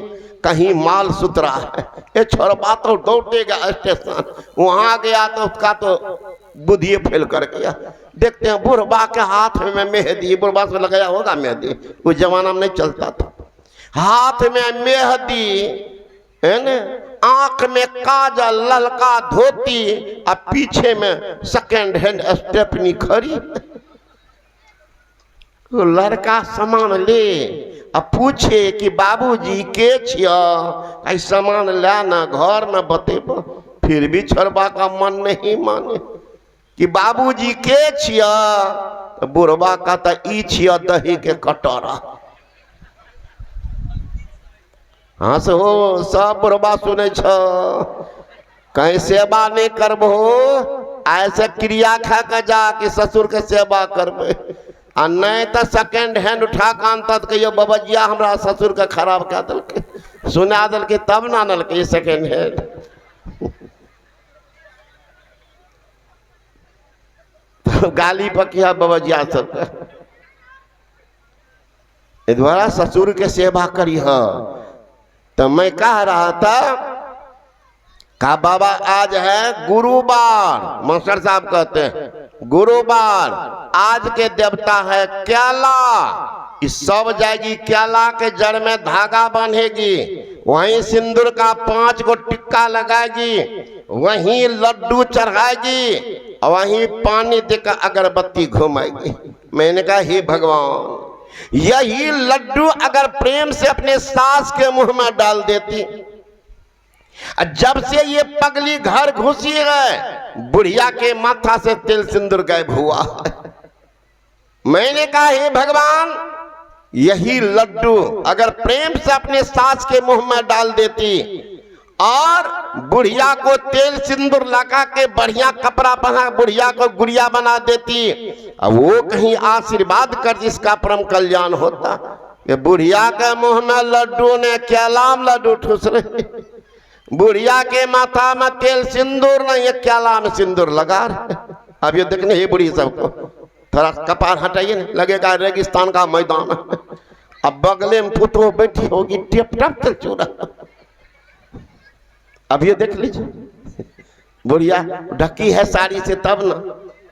कहीं माल सुतरा है। ये छोरबा तो दौड़ेगा स्टेशन, वहां गया तो उसका तो बुद्धि फेल कर गया। देखते हैं बुढ़वा के हाथ में मेहंदी, बुढ़वा से लगाया होगा मेहंदी, उस जमाना में नहीं चलता था। हाथ में मेहंदी है न, आंख में काजल ललका धोती, और पीछे में सेकेंड हैंड स्टेपनी खड़ी। तो लड़का सामान ले अब पूछे कि बाबूजी के छिया, सामान ला ना घर में बतेब। फिर भी छोरबा का मन नहीं माने कि बाबूजी के छिया, तो बुढ़वा कहता ई छिया दही के कटोरा। हाँ से हो सब बुढ़वा सुने छ, कहीं सेवा नहीं करबो, ऐसे क्रिया खा के जा कि ससुर के सेवा करबे, आ नहीं तो सेकेंड हैंड उठा के आनता तो कहियो बबजिया हमरा ससुर के खराब कह दिलके, सुना दिलके तब ना आनलके सेकेंड हैंड। तो गाली पकिया बबजिया सबके, द्वारा ससुर के सेवा करी। तो मैं कह रहा था का बाबा आज है गुरुवार, मास्टर साहब कहते हैं गुरुवार, आज के देवता है क्याला। इस सब जाएगी क्याला के जड़ में धागा बांधेगी, वहीं सिंदूर का 5 गो टिक्का लगाएगी, वहीं लड्डू चढ़ाएगी, और वहीं पानी देकर अगरबत्ती घुमाएगी। मैंने कहा हे भगवान, यही लड्डू अगर प्रेम से अपने सास के मुंह में डाल देती, जब से ये पगली घर घुसी है बुढ़िया के माथा से तिल सिंदूर गायब हुआ। मैंने कहा हे भगवान, यही लड्डू अगर प्रेम से अपने सास के मुंह में डाल देती और बुढ़िया को तेल सिंदूर लगा के बढ़िया कपड़ा पहना बुढ़िया को गुड़िया बना देती, अब वो कहीं आशीर्वाद कर जिसका परम कल्याण होता। ये बुढ़िया के मुंह में लड्डू ने क्या लाम लड्डू ठूस रहे, बुढ़िया के माथा में तेल सिंदूर नहीं, ये क्या लाम सिंदूर लगा रहे। अब ये देखने ही बुढ़ी सबको थोड़ा कपार हटाइए ना, लगेगा रेगिस्तान का मैदान। अब बगले में फुटो बैठी होगी टिप टप तक चूरा। अब ये देख लीजिए बुढ़िया ढकी है साड़ी से, तब ना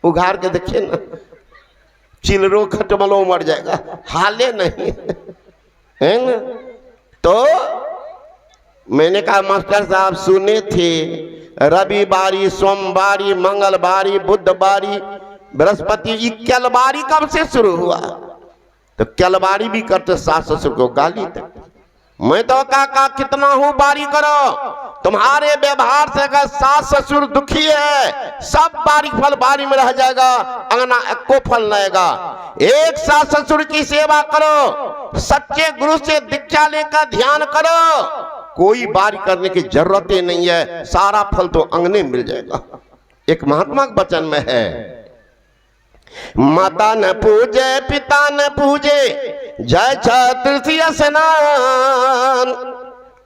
उघार के देखिए ना, चिलरो खटमलो मर जाएगा, हाले नहीं है ना। तो मैंने कहा मास्टर साहब सुने थे रविवारी, सोमवारी, मंगलवारी, बुधवारी, बृहस्पति, इक्कलवारी कब से शुरू हुआ? तो क्लवारी भी करते सास ससुर को गाली तक। मैं तो काका कितना हूं बारी करो, तुम्हारे व्यवहार से अगर सास ससुर दुखी है, सब बारी फल बारी में रह जाएगा, अंगना एको फल रहेगा। एक सास ससुर की सेवा करो, सच्चे गुरु से दीक्षा लेकर ध्यान करो, कोई बारी करने की जरूरत ही नहीं है, सारा फल तो अंगने मिल जाएगा। एक महात्मा के वचन में है, माता न पूजे पिता न पूजे, जय तृतीय स्नान।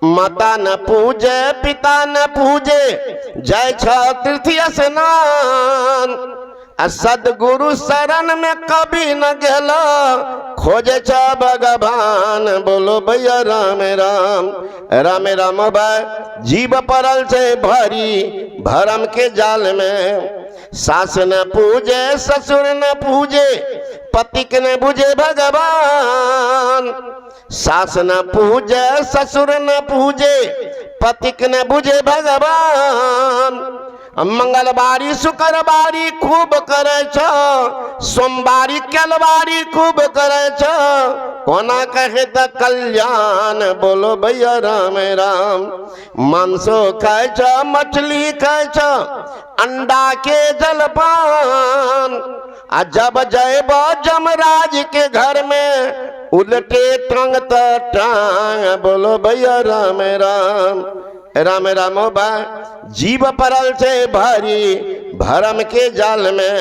माता न पूजे पिता न पूजे, जय तृतीय स्नान। सदगुरु शरण में कभी न गेला, खोजे छ भगवान। बोलो भैया राम राम राम राम भाई। जीव परल से भरी भरम के जाल में, सास न पूजे ससुर न पूजे, पतिक न पूजे भगवान। सास न पूजे ससुर न पूजे, पतिक न पूजे भगवान। मंगलवारी शुक्रवारी खूब करे छो, सोमवारी कलवारी खूब करे छो, कोना कहे त कल्याण। बोलो भैया राम राम। मांसो खाए छो, मछली खाए छो, अंडा के जलपान। जब जयब जमराज के घर में, उल्टे टांग त टांग। बोलो भैया राम राम राम राम बा। जीव परल से भरी भरम के जाल में,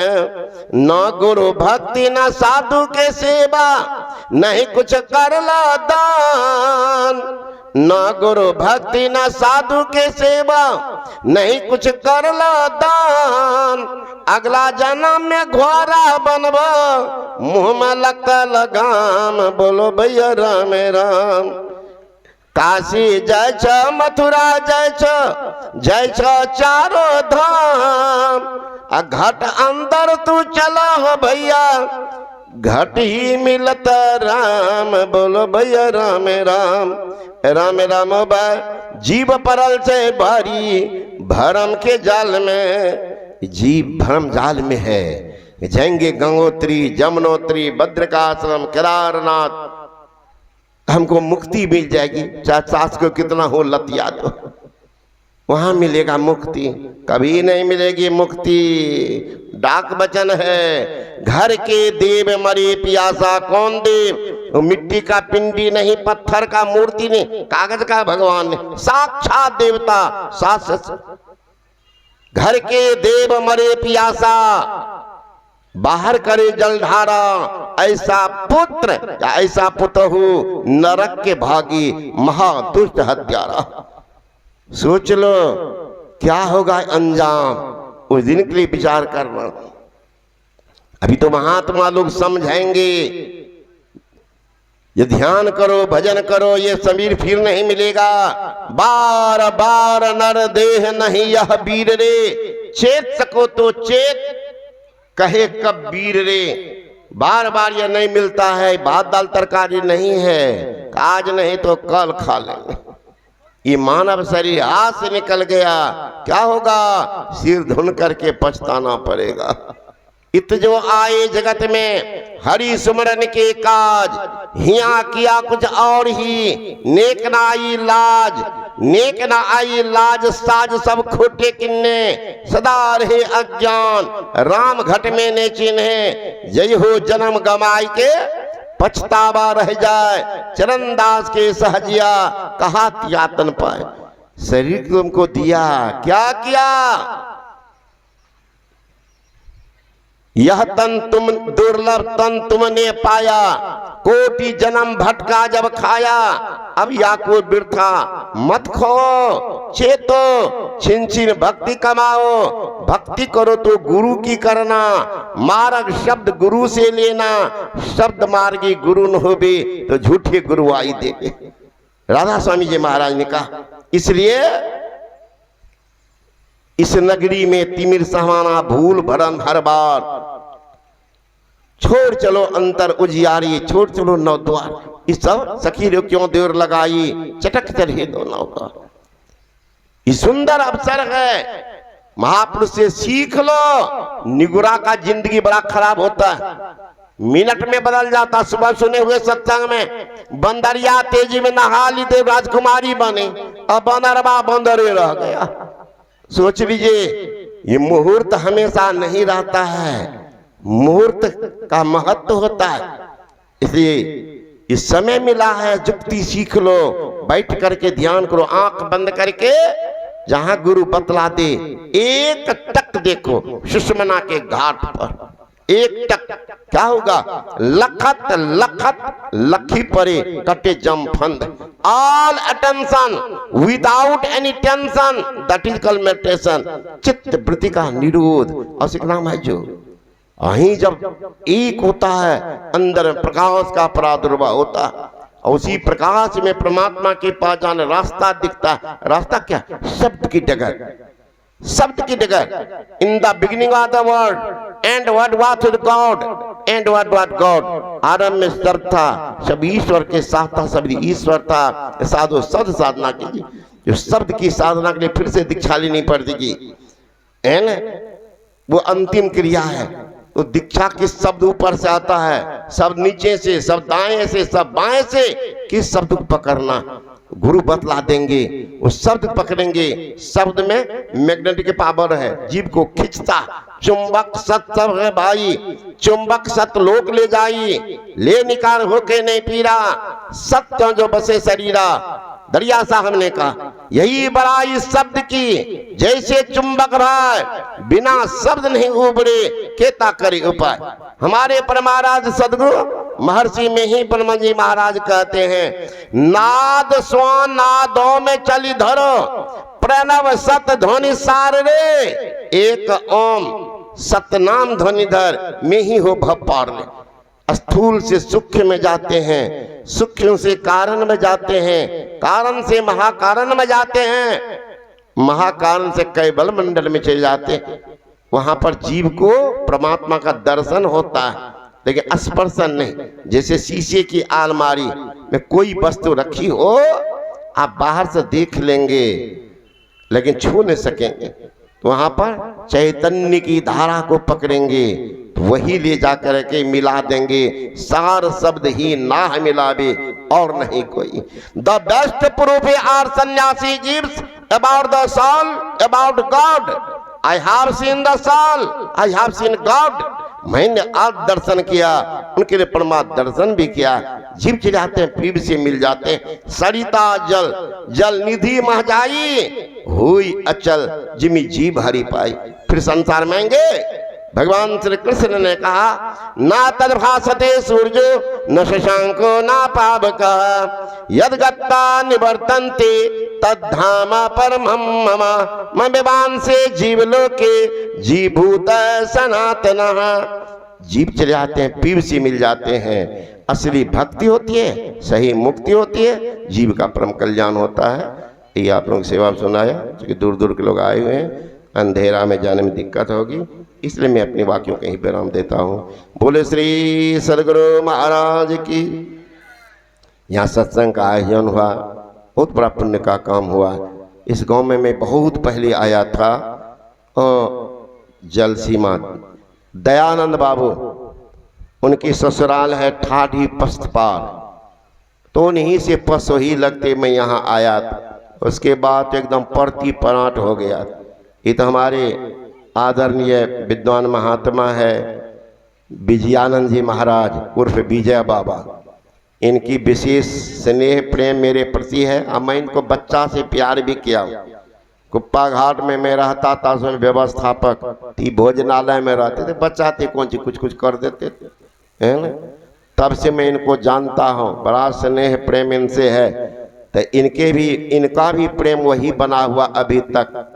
न गुरु भक्ति न साधु के सेवा, नहीं कुछ करला दान। न गुरु भक्ति न साधु के सेवा, नहीं कुछ करला दान। अगला जन्म में घोड़ा बनबो, मुंह में लगता लगाम। बोलो भैया राम राम। काशी जय छ, मथुरा जय छ, जय छ चारों धाम। घट अंदर तू चला हो भैया, घट ही मिलत राम। बोलो भैया राम राम राम राम भाई। जीव परल से भारी भरम के जाल में, जीव भरम जाल में है। जाएंगे गंगोत्री, जमुनोत्री, बद्रिकाश्रम, केदारनाथ, हमको मुक्ति मिल जाएगी। चाहे सास को कितना हो लतिया दो, वहां मिलेगा मुक्ति। कभी नहीं मिलेगी मुक्ति। डाक वचन है, घर के देव मरे पियासा कौन देव। वो मिट्टी का पिंडी नहीं, पत्थर का मूर्ति नहीं, कागज का भगवान नहीं, साक्षात देवता सास ससुर। घर के देव मरे पियासा, बाहर करे जलधारा। ऐसा पुत्र या ऐसा पुत्र हो, नरक के भागी महादुष्ट हत्यारा। सोच लो क्या होगा अंजाम, उस दिन के लिए विचार करना। अभी तो महात्मा लोग समझाएंगे, ये ध्यान करो, भजन करो, ये शरीर फिर नहीं मिलेगा। बार बार नर देह नहीं यह वीर रे, चेत सको तो चेत, कहे कब वीर रे। बार बार यह नहीं मिलता है, भात दाल तरकारी नहीं है, आज नहीं तो कल खा लेंगे। ये मानव शरीर हाथ से निकल गया, क्या होगा? सिर धुन करके पछताना पड़ेगा। इत जो आए जगत में हरि सुमरन के काज, हिया किया कुछ और ही, नेक ना आई लाज। नेक ना आई लाज साज सब खोटे किन्ने, सदा रहे अज्ञान राम घट में ने चिन्हे। जय हो जन्म गमाई के पछतावा रह जाए, चरणदास के सहजिया कहा त्यातन पाए। शरीर तुमको दिया, क्या किया? यह तन तुम दुर्लभ तन तुमने पाया, कोटि जन्म भटका जब खाया। अब या को बिरथा मत खो, चेतो छिन छिन भक्ति कमाओ। भक्ति करो तो गुरु की करना, मार्ग शब्द गुरु से लेना। शब्द मार्गी गुरु न होबे तो झूठे गुरु आई देवे। राधा स्वामी जी महाराज ने कहा, इसलिए इस नगरी में तिमिर सहवाना भूल भरम हर बार। छोड़ चलो अंतर उजियारी, छोड़ चलो नौ द्वार। इस सब सखी रे क्यों देर लगाई, चटक चढ़े दो नौका। ये सुंदर अवसर है, महापुरुष से सीख लो। निगुरा का जिंदगी बड़ा खराब होता है, मिनट में बदल जाता। सुबह सुने हुए सत्संग में बंदरिया तेजी में नहा ली तो राजकुमारी बने, अब बंदरवा बंदरे रह गया। सोच लीजिए, ये मुहूर्त हमेशा नहीं रहता है, मुहूर्त का महत्व होता है। इसलिए इस समय मिला है, जुक्ति सीख लो, बैठ करके ध्यान करो, आंख बंद करके जहां गुरु बतला दे एक टक देखो। सुषमना के घाट पर एक टक क्या होगा? लखत लखत लखी परे कटे जम फंद, all attention without any tension, that is called meditation. चित्त वृत्ति का निरोध और नाम है जो वहीं जब एक होता है, अंदर प्रकाश का प्रादुर्भाव होता है, उसी प्रकाश में परमात्मा के पास जाने रास्ता दिखता है। रास्ता क्या? शब्द की डगर, शब्द की डगर। In the beginning of the world and what was with God and what was God. आरंभ में शब्द था, सब ईश्वर के साथ था, सब ईश्वर था। साधु शब्द साधना कीजिए, जो शब्द की साधना के लिए फिर से दीक्षा लेनी पड़ेगी, है ना? वो अंतिम क्रिया है। तो दीक्षा किस शब्द ऊपर से आता है, शब्द नीचे से, शब्द दाएं से, शब्द बाएं से, किस शब्द को पकड़ना गुरु बतला देंगे, वो शब्द पकड़ेंगे। शब्द में मैग्नेटिक पावर है, जीव को खींचता। चुंबक सत सब है भाई, चुंबक सत लोक ले जाई, ले निकाल होके नहीं पीरा, सत्य जो बसे शरीरा। दरिया साहब ने कहा यही बड़ाई शब्द की, जैसे चुंबक भाई बिना शब्द नहीं उबरे, केता करे उपाय। हमारे परमाराज सदगुरु महर्षि में ही ब्रह्म जी महाराज कहते हैं, नाद स्वान नादों में चली धरो, प्रणव सत ध्वनि सार रे, एक ओम सतनाम ध्वनि धर, में ही हो भव पार ले। स्थूल से सूक्ष्म में जाते हैं, सूक्ष्म से कारण में जाते हैं, कारण से महाकारण में जाते हैं, महाकारण से कैवल मंडल में चले जाते हैं। वहां पर जीव को परमात्मा का दर्शन होता है, लेकिन स्पर्शन नहीं। जैसे शीशे की अलमारी में कोई वस्तु रखी हो, आप बाहर से देख लेंगे लेकिन छू नहीं सकेंगे। तो वहां पर चैतन्य की धारा को पकड़ेंगे, वही ले जाकर के मिला देंगे। सार शब्द ही ना मिलावे और नहीं कोई। The best proof our sannyasi gives about the soul, about God. I have seen the soul, I have seen God. मैंने आज दर्शन किया, उनके लिए परमात्मा दर्शन भी किया। जीव चले जाते हैं, पीप से मिल जाते हैं। सरिता जल जल निधि मह जाई, हुई अचल जिमी जीव हरि पाई। फिर संसार महंगे। भगवान श्री कृष्ण ने कहा, ना तद्भासते सूर्यो न शशांको ना पावकः, यद गत्वा निवर्तन्ते तद्धाम परमं मम। मैं विमान से जीवलोके जीभूत सनातनः। जीव चले जाते हैं, पीव से मिल जाते हैं। असली भक्ति होती है, सही मुक्ति होती है, जीव का परम कल्याण होता है। ये आप लोगों की सेवा सुनाया, क्योंकि दूर दूर के लोग आए हुए हैं, अंधेरा में जाने में दिक्कत होगी, इसलिए मैं अपनी वाक्यों कहीं विराम देता हूँ। बोले श्री सदगुरु महाराज की। यहाँ सत्संग का आयोजन हुआ, बहुत बड़ा पुण्य का काम हुआ। इस गांव में मैं बहुत पहले आया था, और जल सीमा दयानंद बाबू, उनकी ससुराल है ठाठी पस्तपाल, तो उन्हीं से पसोही लगते मैं यहाँ आया था। उसके बाद एकदम परती पराट हो गया। ये तो हमारे आदरणीय विद्वान महात्मा है विजयानंद जी महाराज उर्फ विजय बाबा। इनकी विशेष स्नेह प्रेम मेरे प्रति है। अब मैं इनको बच्चा से प्यार भी किया। कुप्पा घाट में मैं रहता था, उसमें व्यवस्थापक थी, भोजनालय में रहते थे, बच्चा थे, कौन सी कुछ कुछ कर देते थे, है ना। तब से मैं इनको जानता हूँ, बड़ा स्नेह प्रेम इनसे है। तो इनका भी प्रेम वही बना हुआ अभी तक,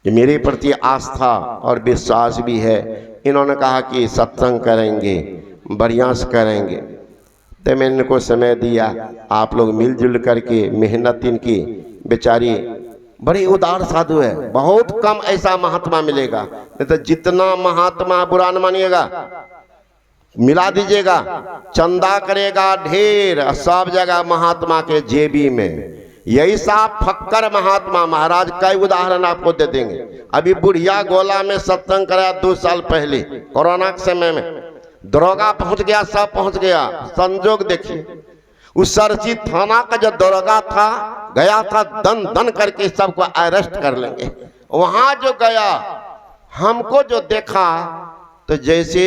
मेरे प्रति आस्था और विश्वास भी है। इन्होंने कहा कि सत्संग करेंगे, बढ़िया से करेंगे, तो मैंने इनको समय दिया। आप लोग मिलजुल करके मेहनत, इनकी बेचारी बड़ी उदार साधु है, बहुत कम ऐसा महात्मा मिलेगा। नहीं तो जितना महात्मा, बुरा न मानिएगा, मिला दीजिएगा, चंदा करेगा ढेर, सब जगह महात्मा के जेबी में यही साहब फक्कर महात्मा महाराज कई उदाहरण आपको दे देंगे। अभी बुढ़िया गोला में सत्संग कराया 2 साल पहले कोरोना के समय में, दरोगा पहुंच गया, सब पहुंच गया। संजोग देखिए, उस सरसी थाना का जो दरोगा था गया था दन दन करके सबको अरेस्ट कर लेंगे। वहां जो गया हमको जो देखा तो जैसे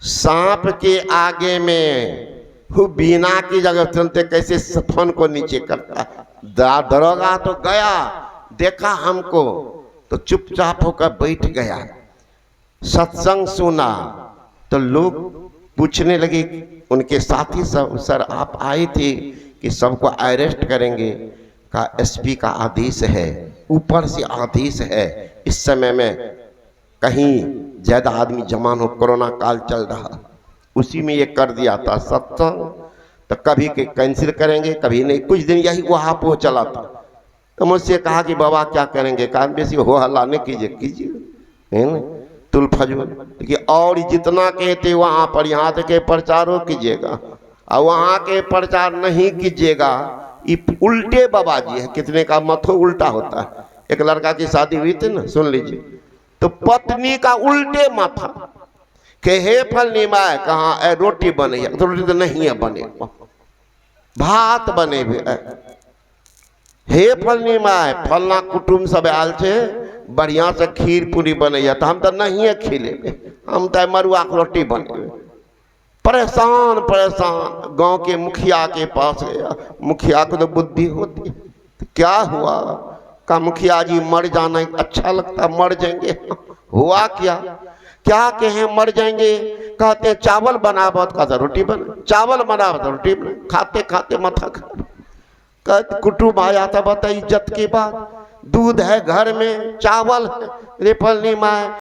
सांप के आगे में वो बीना की जगह चलते कैसे सफन को नीचे करता। दरोगा तो गया, देखा हमको तो चुपचाप होकर बैठ गया, सत्संग सुना। तो लोग पूछने लगे उनके साथी सब, सर आप आए थे कि सबको अरेस्ट करेंगे? का एसपी का आदेश है, ऊपर से आदेश है, इस समय में कहीं ज्यादा आदमी जमा हो, कोरोना काल चल रहा, उसी में ये कर दिया था सत्संग। तो कभी के कैंसिल करेंगे कभी नहीं, कुछ दिन यही वहाँ पे चला था। तो मुझसे कहा कि बाबा क्या करेंगे? कहा बेसी हो हल्ला नहीं कीजिए है ना, तुल फजूल। लेकिन और जितना कहते वहाँ पर यहाँ तक के प्रचार हो कीजिएगा और वहाँ के प्रचार नहीं कीजिएगा। ये उल्टे बाबा जी है, कितने का मथो उल्टा होता है। एक लड़का की शादी हुई थी ना, सुन लीजिए, तो पत्नी का उल्टे माथा के हे फलनी माए कहाँ रोटी बने, तो रोटी तो नहीं है बने, भात बने भी हे फलनी माए फलना कुटुम्ब सब आयल छे, बढ़िया से खीर पूरी बने, तो हम तो नहीं है खिले, हम तो मरुआ के रोटी बने। परेशान परेशान गांव के मुखिया के पास गया। मुखिया को तो बुद्धि होती, तो क्या हुआ? का मुखिया जी मर जाना अच्छा लगता, मर जाएंगे। हुआ क्या? क्या कहें मर जाएंगे? कहते हैं चावल बना बहुत, कहता रोटी बना, चावल बना बहुत रोटी बना, खाते खाते माथा खा। कहते कुटुंब आया था, बता इज्जत की बात, दूध है घर में, चावल है, रे फलनी माए